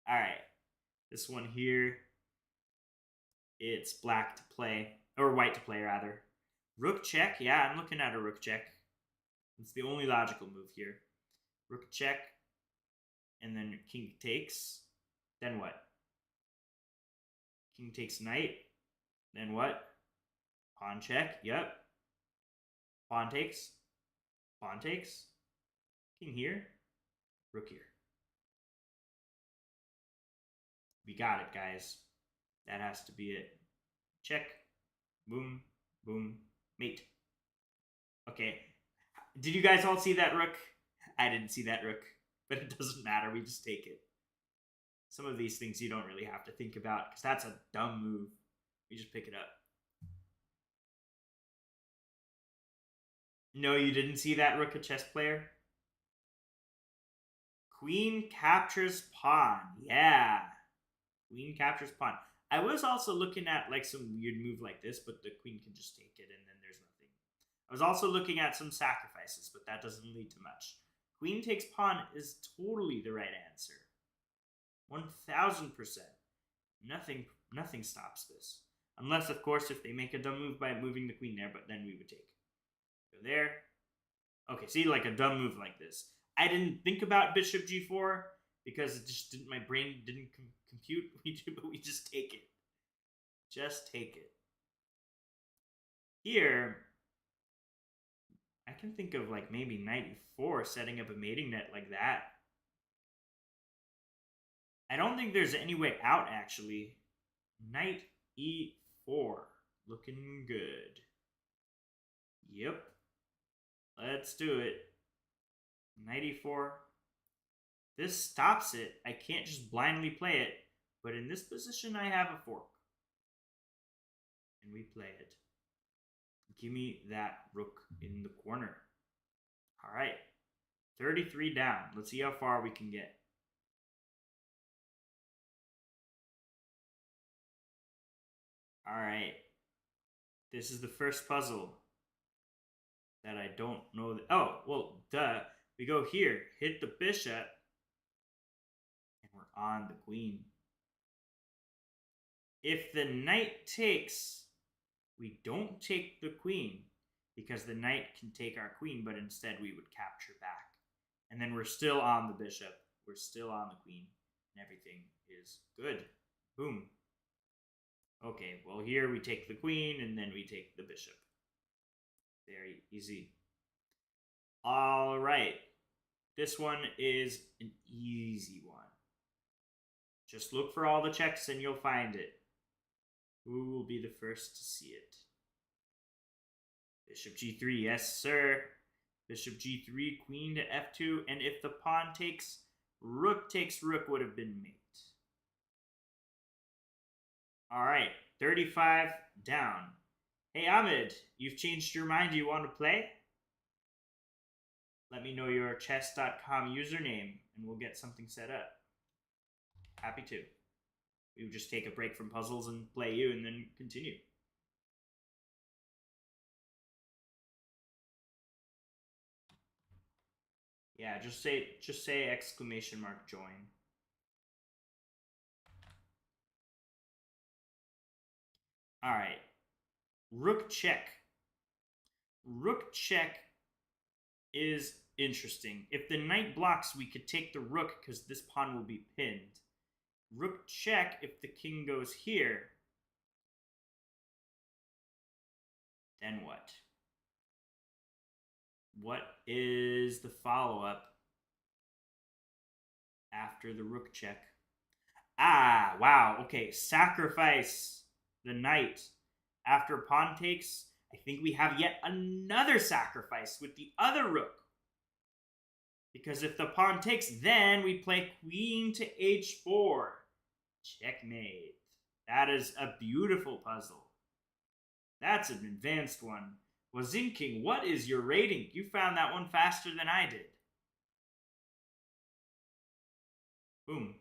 All right. This one here, it's black to play, or white to play, rather. Rook check. Yeah, I'm looking at a rook check. It's the only logical move here. Rook check, and then king takes. Then what? King takes knight. Then what? Pawn check. Yep. Pawn takes. Pawn takes. King here. Rook here. We got it, guys. That has to be it. Check. Boom. Boom. Mate. Okay. Did you guys all see that rook? I didn't see that rook, but it doesn't matter. We just take it. Some of these things you don't really have to think about because that's a dumb move. We just pick it up. No, you didn't see that rook, a chess player? Queen captures pawn. Yeah. Queen captures pawn. I was also looking at like some weird move like this, but the queen can just take it and then there's nothing. I was also looking at some sacrifices, but that doesn't lead to much. Queen takes pawn is totally the right answer. 1000%. Nothing stops this. Unless, of course, if they make a dumb move by moving the queen there, but then we would take. Go there. Okay, see, like a dumb move like this. I didn't think about bishop g4 because it just didn't. My brain didn't compute. But we just take it. Just take it. Here, I can think of like maybe knight e4, setting up a mating net like that. I don't think there's any way out, actually. Knight e4. Looking good. Yep. Let's do it. Knight e4. This stops it. I can't just blindly play it. But in this position, I have a fork. And we play it. Give me that rook in the corner. All right. 33 down. Let's see how far we can get. All right. This is the first puzzle that I don't know. Oh, well, duh. We go here, hit the bishop, and we're on the queen. If the knight takes, we don't take the queen because the knight can take our queen, but instead we would capture back. And then we're still on the bishop. We're still on the queen, and everything is good. Boom. Okay, well, here we take the queen, and then we take the bishop. Very easy. All right. This one is an easy one. Just look for all the checks and you'll find it. Who will be the first to see it? Bishop g3, yes, sir. Bishop g3, queen to f2, and if the pawn takes rook would have been mate. All right, 35 down. Hey, Ahmed, you've changed your mind. Do you want to play? Let me know your chess.com username, and we'll get something set up. Happy to. We would just take a break from puzzles and play you, and then continue. Yeah, just say exclamation mark join. All right. Rook check. Rook check is interesting. If the knight blocks, we could take the rook because this pawn will be pinned. Rook check if the king goes here. Then what? What is the follow-up after the rook check? Ah, wow. Okay, sacrifice the knight. After pawn takes, I think we have yet another sacrifice with the other rook. Because if the pawn takes, then we play queen to h4. Checkmate. That is a beautiful puzzle. That's an advanced one. Wazin King, what is your rating? You found that one faster than I did. Boom.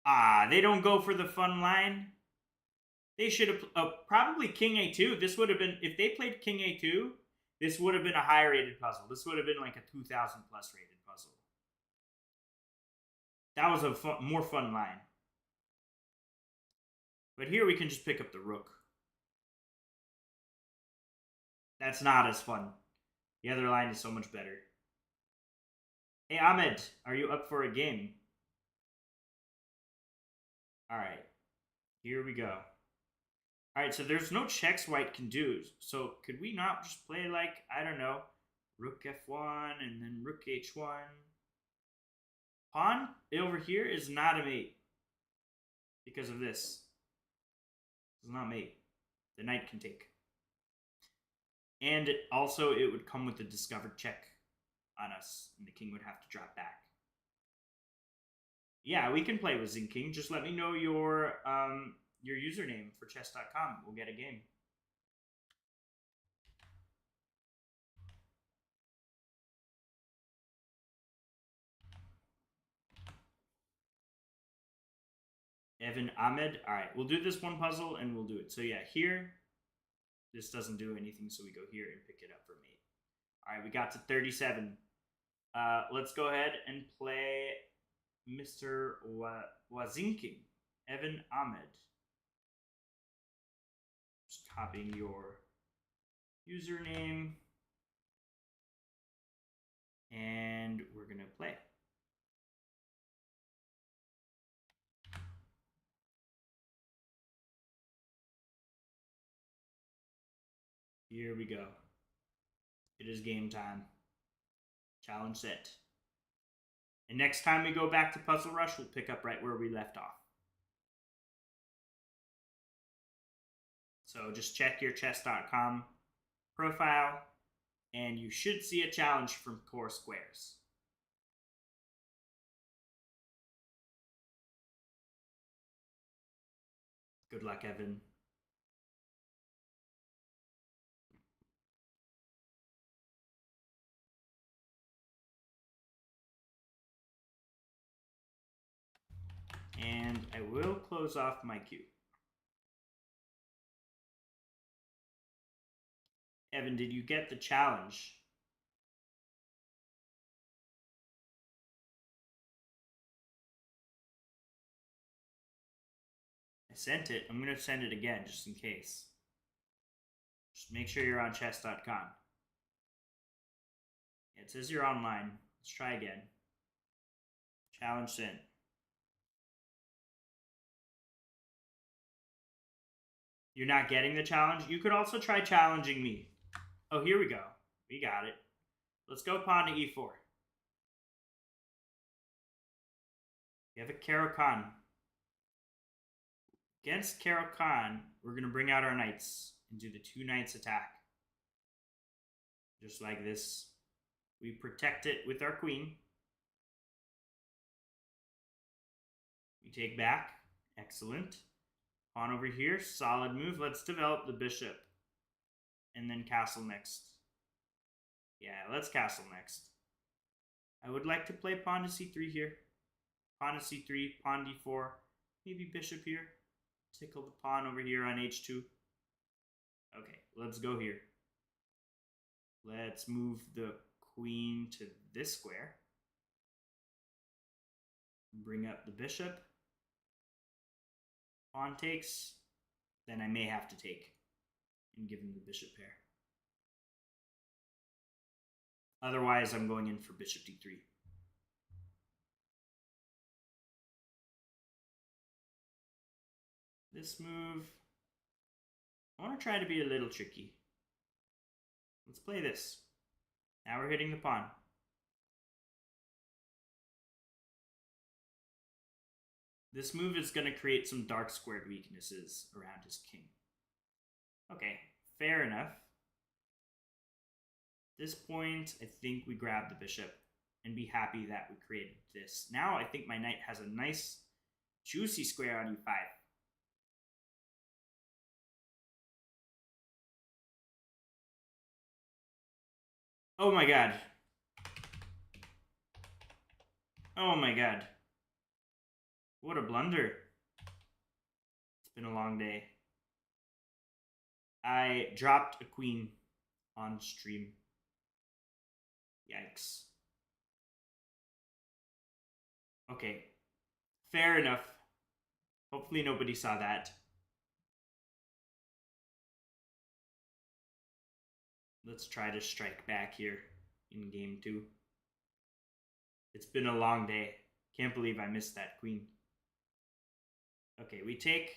Ah, they don't go for the fun line. They should have probably King A2. This would have been, if they played King A2, this would have been a high rated puzzle. This would have been like a 2,000 plus rated puzzle. That was a more fun line. But here we can just pick up the rook. That's not as fun. The other line is so much better. Hey, Ahmed, are you up for a game? All right, here we go. All right, so there's no checks white can do. So could we not just play like, I don't know, rook f1 and then rook h1? Pawn over here is not a mate because of this. It's not mate. The knight can take. And also it would come with a discovered check on us, and the king would have to drop back. Yeah, we can play with Zing King. Just let me know your username for chess.com. We'll get a game. Evan Ahmed. All right, we'll do this one puzzle and we'll do it. So yeah, here, this doesn't do anything, so we go here and pick it up for mate. All right, we got to 37. Let's go ahead and play Mr. Wazinking, Evan Ahmed. Just copying your username. And we're going to play. Here we go. It is game time. Challenge set. And next time we go back to Puzzle Rush, we'll pick up right where we left off. So just check your chess.com profile, and you should see a challenge from Core Squares. Good luck, Evan. And I will close off my queue. Evan, did you get the challenge? I sent it. I'm going to send it again just in case. Just make sure you're on chess.com. It says you're online. Let's try again. Challenge sent. You're not getting the challenge? You could also try challenging me. Oh, here we go. We got it. Let's go pawn to e4. We have a Caro-Kann. Against Caro-Kann, we're going to bring out our knights and do the two knights attack. Just like this. We protect it with our queen. We take back. Excellent. Pawn over here. Solid move. Let's develop the bishop. And then castle next. Yeah, let's castle next. I would like to play pawn to c3 here. Pawn to c3, pawn d4, maybe bishop here. Tickle the pawn over here on h2. Okay, let's go here. Let's move the queen to this square. Bring up the bishop. Pawn takes. Then I may have to take and give him the bishop pair. Otherwise, I'm going in for bishop d3. This move, I want to try to be a little tricky. Let's play this. Now we're hitting the pawn. This move is going to create some dark squared weaknesses around his king. Okay, fair enough. At this point, I think we grab the bishop and be happy that we created this. Now I think my knight has a nice, juicy square on e5. Oh my god. Oh my god. What a blunder. It's been a long day. I dropped a queen on stream. Yikes. Okay. Fair enough. Hopefully nobody saw that. Let's try to strike back here in game 2. It's been a long day. Can't believe I missed that queen. Okay, we take...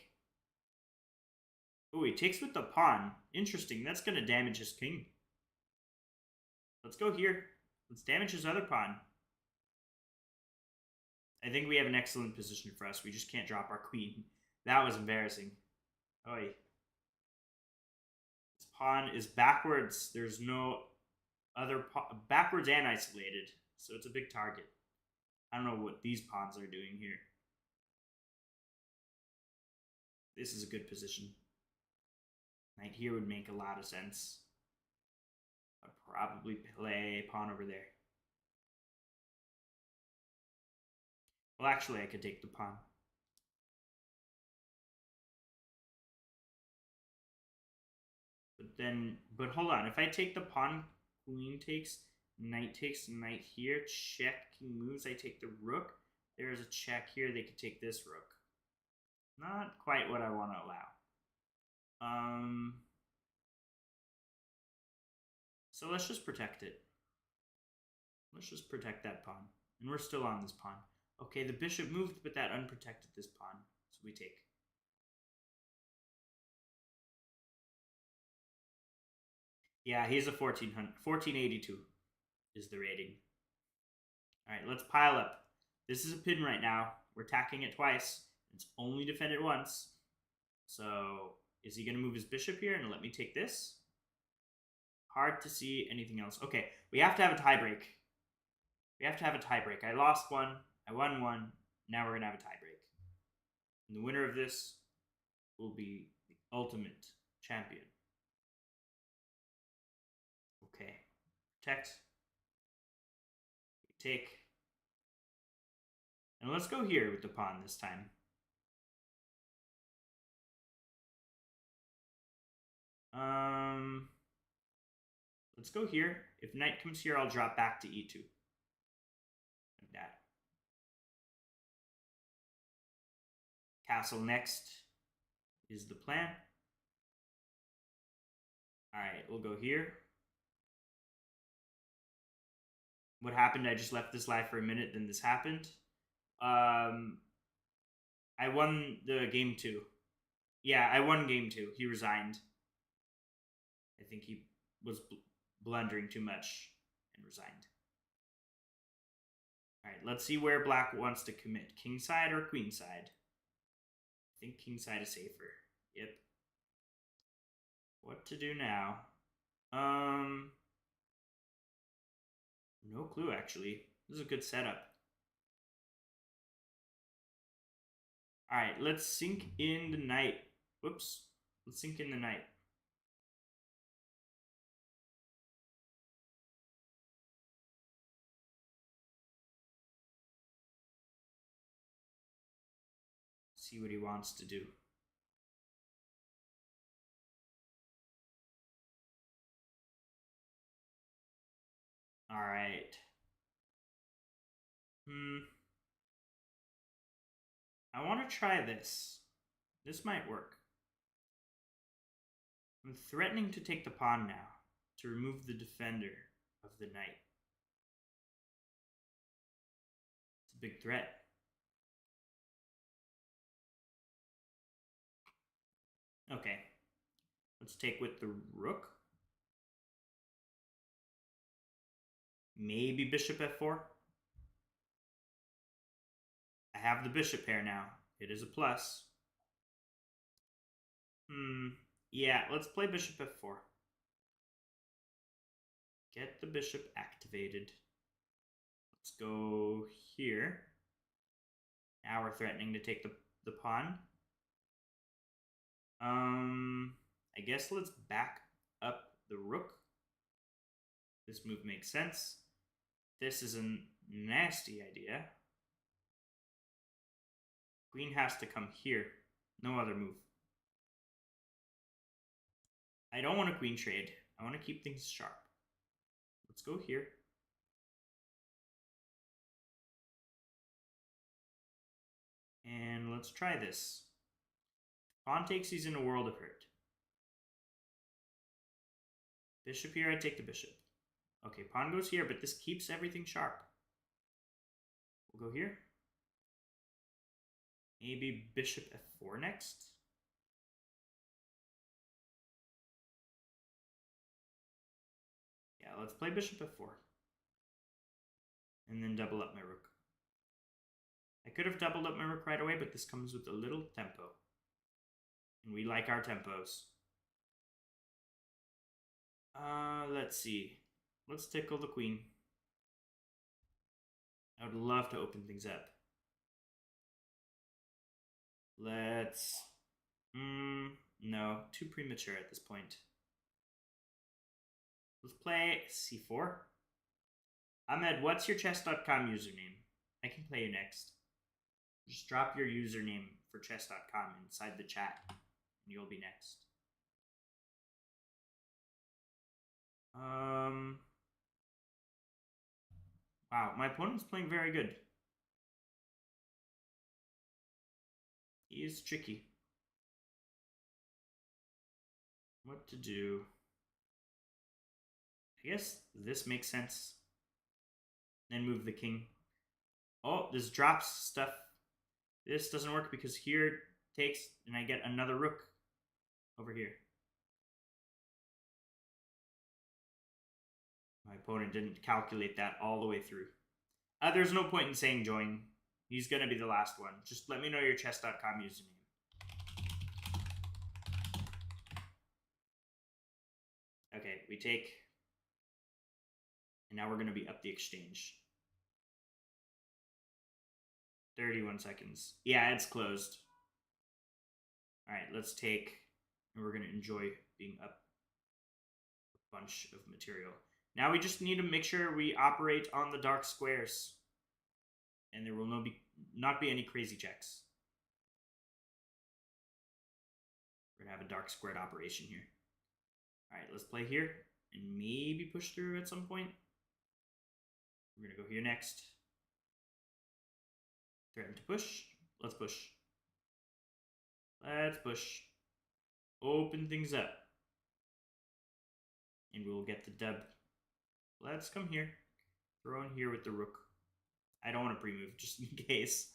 Oh, he takes with the pawn. Interesting. That's going to damage his king. Let's go here. Let's damage his other pawn. I think we have an excellent position for us. We just can't drop our queen. That was embarrassing. Oy. This pawn is backwards. There's no other backwards and isolated. So it's a big target. I don't know what these pawns are doing here. This is a good position. Knight here would make a lot of sense. I'd probably play a pawn over there. Well, actually, I could take the pawn. But hold on. If I take the pawn, queen takes, knight here, check, king moves, I take the rook. There's a check here. They could take this rook. Not quite what I want to allow. So let's just protect it. Let's just protect that pawn. And we're still on this pawn. Okay, the bishop moved, but that unprotected this pawn. So we take. Yeah, he's a 1482 is the rating. All right, let's pile up. This is a pin right now. We're attacking it twice. It's only defended once. So is he going to move his bishop here and let me take this? Hard to see anything else. Okay, we have to have a tiebreak. We have to have a tiebreak. I lost one. I won one. Now we're going to have a tiebreak. And the winner of this will be the ultimate champion. Okay. Protect. Take. And let's go here with the pawn this time. Let's go here. If knight comes here, I'll drop back to e2. Like that. Castle next is the plan. All right, we'll go here. What happened? I just left this live for a minute, then this happened. I won the game 2. Yeah, I won game 2. He resigned. I think he was blundering too much and resigned. All right, let's see where black wants to commit. King side or queen side? I think king side is safer. Yep. What to do now? No clue, actually. This is a good setup. All right, let's sink in the knight. Whoops. Let's sink in the knight. See what he wants to do. All right. I want to try this. This might work. I'm threatening to take the pawn now to remove the defender of the knight. It's a big threat. Okay. Let's take with the rook. Maybe bishop f4. I have the bishop pair now. It is a plus. Yeah, let's play bishop f4. Get the bishop activated. Let's go here. Now we're threatening to take the pawn. I guess let's back up the rook. This move makes sense. This is a nasty idea. Queen has to come here. No other move. I don't want a queen trade. I want to keep things sharp. Let's go here. And let's try this. Pawn takes, he's in a world of hurt. Bishop here, I take the bishop. Okay, pawn goes here, but this keeps everything sharp. We'll go here. Maybe bishop f4 next. Yeah, let's play bishop f4. And then double up my rook. I could have doubled up my rook right away, but this comes with a little tempo. And we like our tempos. Let's see. Let's tickle the queen. I would love to open things up. Let's... no, too premature at this point. Let's play c4. Ahmed, what's your chess.com username? I can play you next. Just drop your username for chess.com inside the chat, and you'll be next. Wow, my opponent's playing very good. He is tricky. What to do? I guess this makes sense. Then move the king. Oh, this drops stuff. This doesn't work because here takes, and I get another rook over here. My opponent didn't calculate that all the way through. There's no point in saying join. He's going to be the last one. Just let me know your chess.com username. Okay, we take. And now we're going to be up the exchange. 31 seconds. Yeah, it's closed. All right, let's take. And we're going to enjoy being up a bunch of material. Now we just need to make sure we operate on the dark squares. And there will not be any crazy checks. We're going to have a dark squared operation here. All right, let's play here and maybe push through at some point. We're going to go here next. Threaten to push. Let's push. Let's push. Open things up. And we'll get the dub. Let's come here. Throw in here with the rook. I don't want to pre-move, just in case.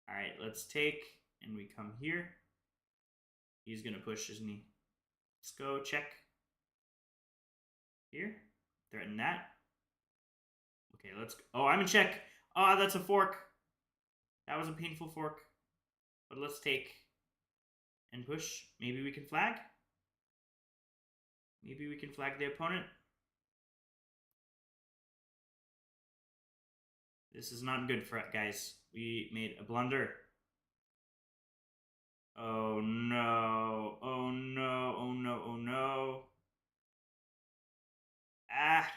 All right, let's take, and we come here. He's going to push, isn't he? Let's go check. Here. Threaten that. Okay, let's go. Oh, I'm in check. Oh, that's a fork. That was a painful fork. But let's take and push. Maybe we can flag. Maybe we can flag the opponent. This is not good for us, guys. We made a blunder. Oh no. Oh no. Oh no. Oh no. Ah.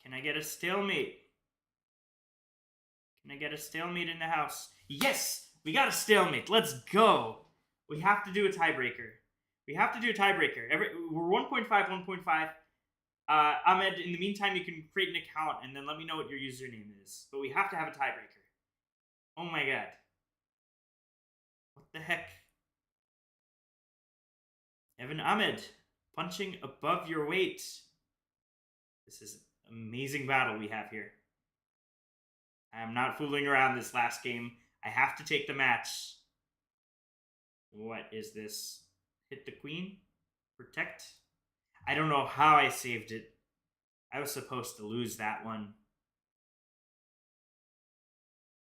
Can I get a stalemate? Can I get a stalemate in the house? Yes! We got a stalemate. Let's go. We have to do a tiebreaker. We have to do a tiebreaker. We're 1.5, 1.5. Ahmed, in the meantime, you can create an account and then let me know what your username is. But we have to have a tiebreaker. Oh my god. What the heck? Evan Ahmed, punching above your weight. This is an amazing battle we have here. I'm not fooling around this last game. I have to take the match. What is this? Hit the queen? Protect? I don't know how I saved it. I was supposed to lose that one.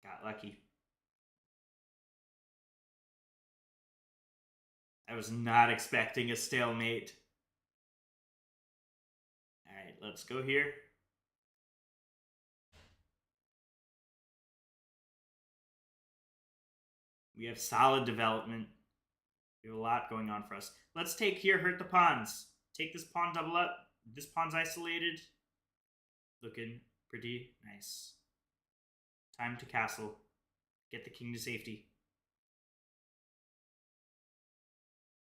Got lucky. I was not expecting a stalemate. Alright, let's go here. We have solid development. We have a lot going on for us. Let's take here, hurt the pawns. Take this pawn double up. This pawn's isolated. Looking pretty nice. Time to castle. Get the king to safety.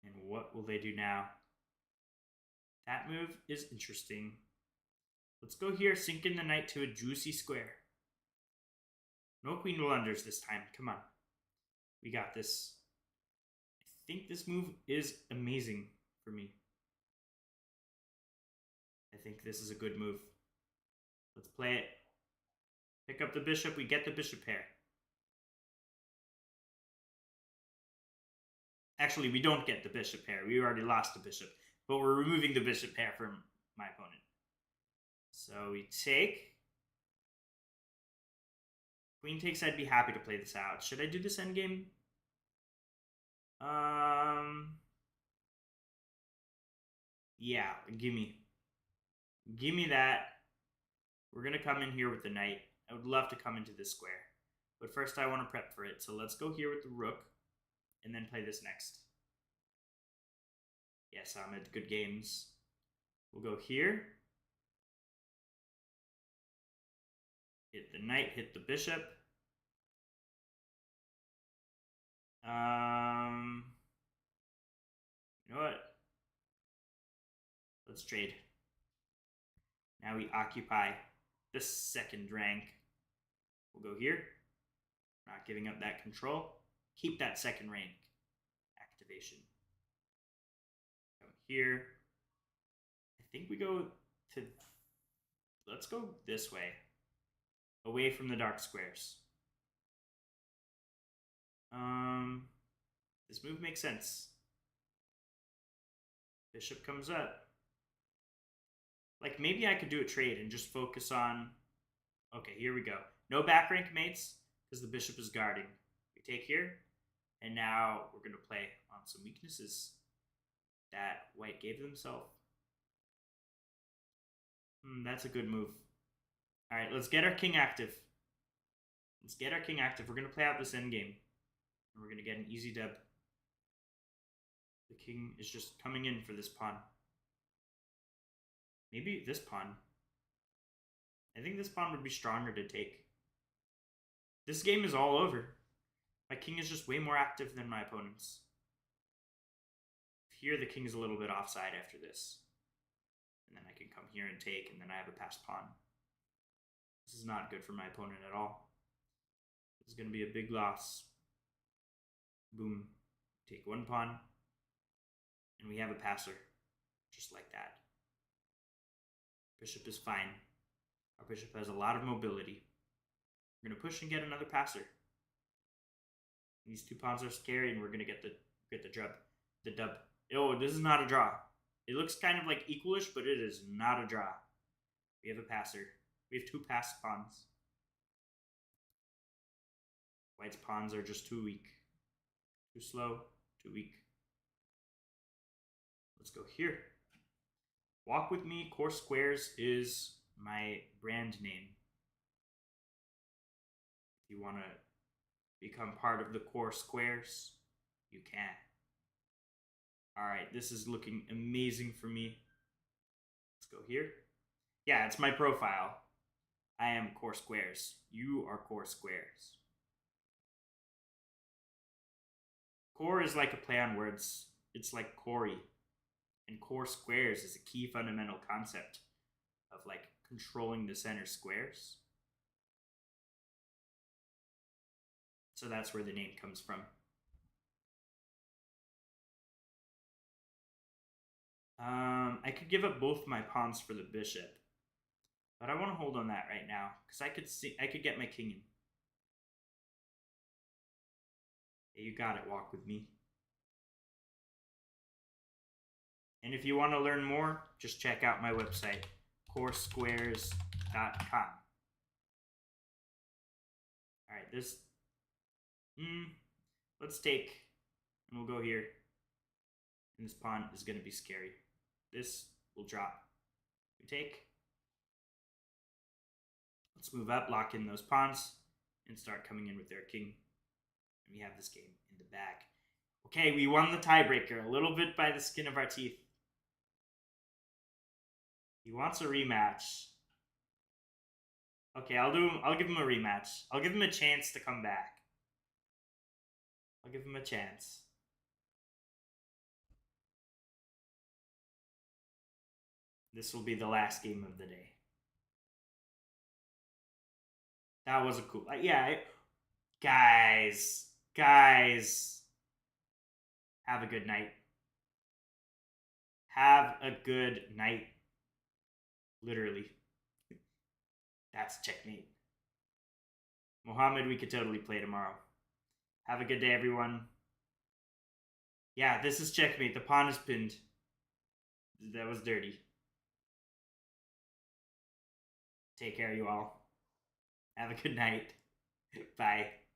And what will they do now? That move is interesting. Let's go here, sink in the knight to a juicy square. No queen blunders this time. Come on. We got this. I think this move is amazing for me. I think this is a good move. Let's play it. Pick up the bishop. We get the bishop pair. Actually, we don't get the bishop pair. We already lost the bishop. But we're removing the bishop pair from my opponent. So we take. Queen takes, I'd be happy to play this out. Should I do this endgame? Yeah, gimme. Gimme that. We're going to come in here with the knight. I would love to come into this square. But first I want to prep for it. So let's go here with the rook. And then play this next. Yes, I'm at good games. We'll go here. Hit the knight, hit the bishop. You know what? Let's trade. Now we occupy the second rank. We'll go here. Not giving up that control. Keep that second rank activation. Come here. I think we go to... Let's go this way. Away from the dark squares. This move makes sense. Bishop comes up. Like, maybe I could do a trade and just focus on... Okay, here we go. No back rank mates, because the bishop is guarding. We take here, and now we're going to play on some weaknesses that white gave themselves. That's a good move. All right, let's get our king active. Let's get our king active. We're going to play out this endgame, and we're going to get an easy dub. The king is just coming in for this pawn. Maybe this pawn. I think this pawn would be stronger to take. This game is all over. My king is just way more active than my opponent's. Here, the king is a little bit offside after this. And then I can come here and take, and then I have a passed pawn. This is not good for my opponent at all. This is going to be a big loss. Boom. Take one pawn. And we have a passer. Just like that. Bishop is fine. Our bishop has a lot of mobility. We're going to push and get another passer. These two pawns are scary, and we're going to get the dub. Oh, this is not a draw. It looks kind of like equalish, but it is not a draw. We have a passer. We have two passed pawns. White's pawns are just too weak. Too slow, too weak. Let's go here. Walk with me, Core Squares is my brand name. If you want to become part of the Core Squares, you can. Alright, this is looking amazing for me. Let's go here. Yeah, it's my profile. I am Core Squares. You are Core Squares. Core is like a play on words. It's like Corey. And Core Squares is a key fundamental concept of like controlling the center squares. So that's where the name comes from. I could give up both my pawns for the bishop, but I want to hold on that right now because I could get my king in. Hey, you got it. Walk with me. And if you want to learn more, just check out my website, coursesquares.com. All right, this. Let's take, and we'll go here. And this pawn is going to be scary. This will drop. We take. Let's move up, lock in those pawns, and start coming in with their king. And we have this game in the bag. Okay, we won the tiebreaker a little bit by the skin of our teeth. He wants a rematch. Okay, I'll give him a rematch. I'll give him a chance to come back. I'll give him a chance. This will be the last game of the day. That was a cool. Guys, have a good night. Have a good night. Literally. That's checkmate. Mohammed, we could totally play tomorrow. Have a good day, everyone. Yeah, this is checkmate. The pawn is pinned. That was dirty. Take care, you all. Have a good night. Bye.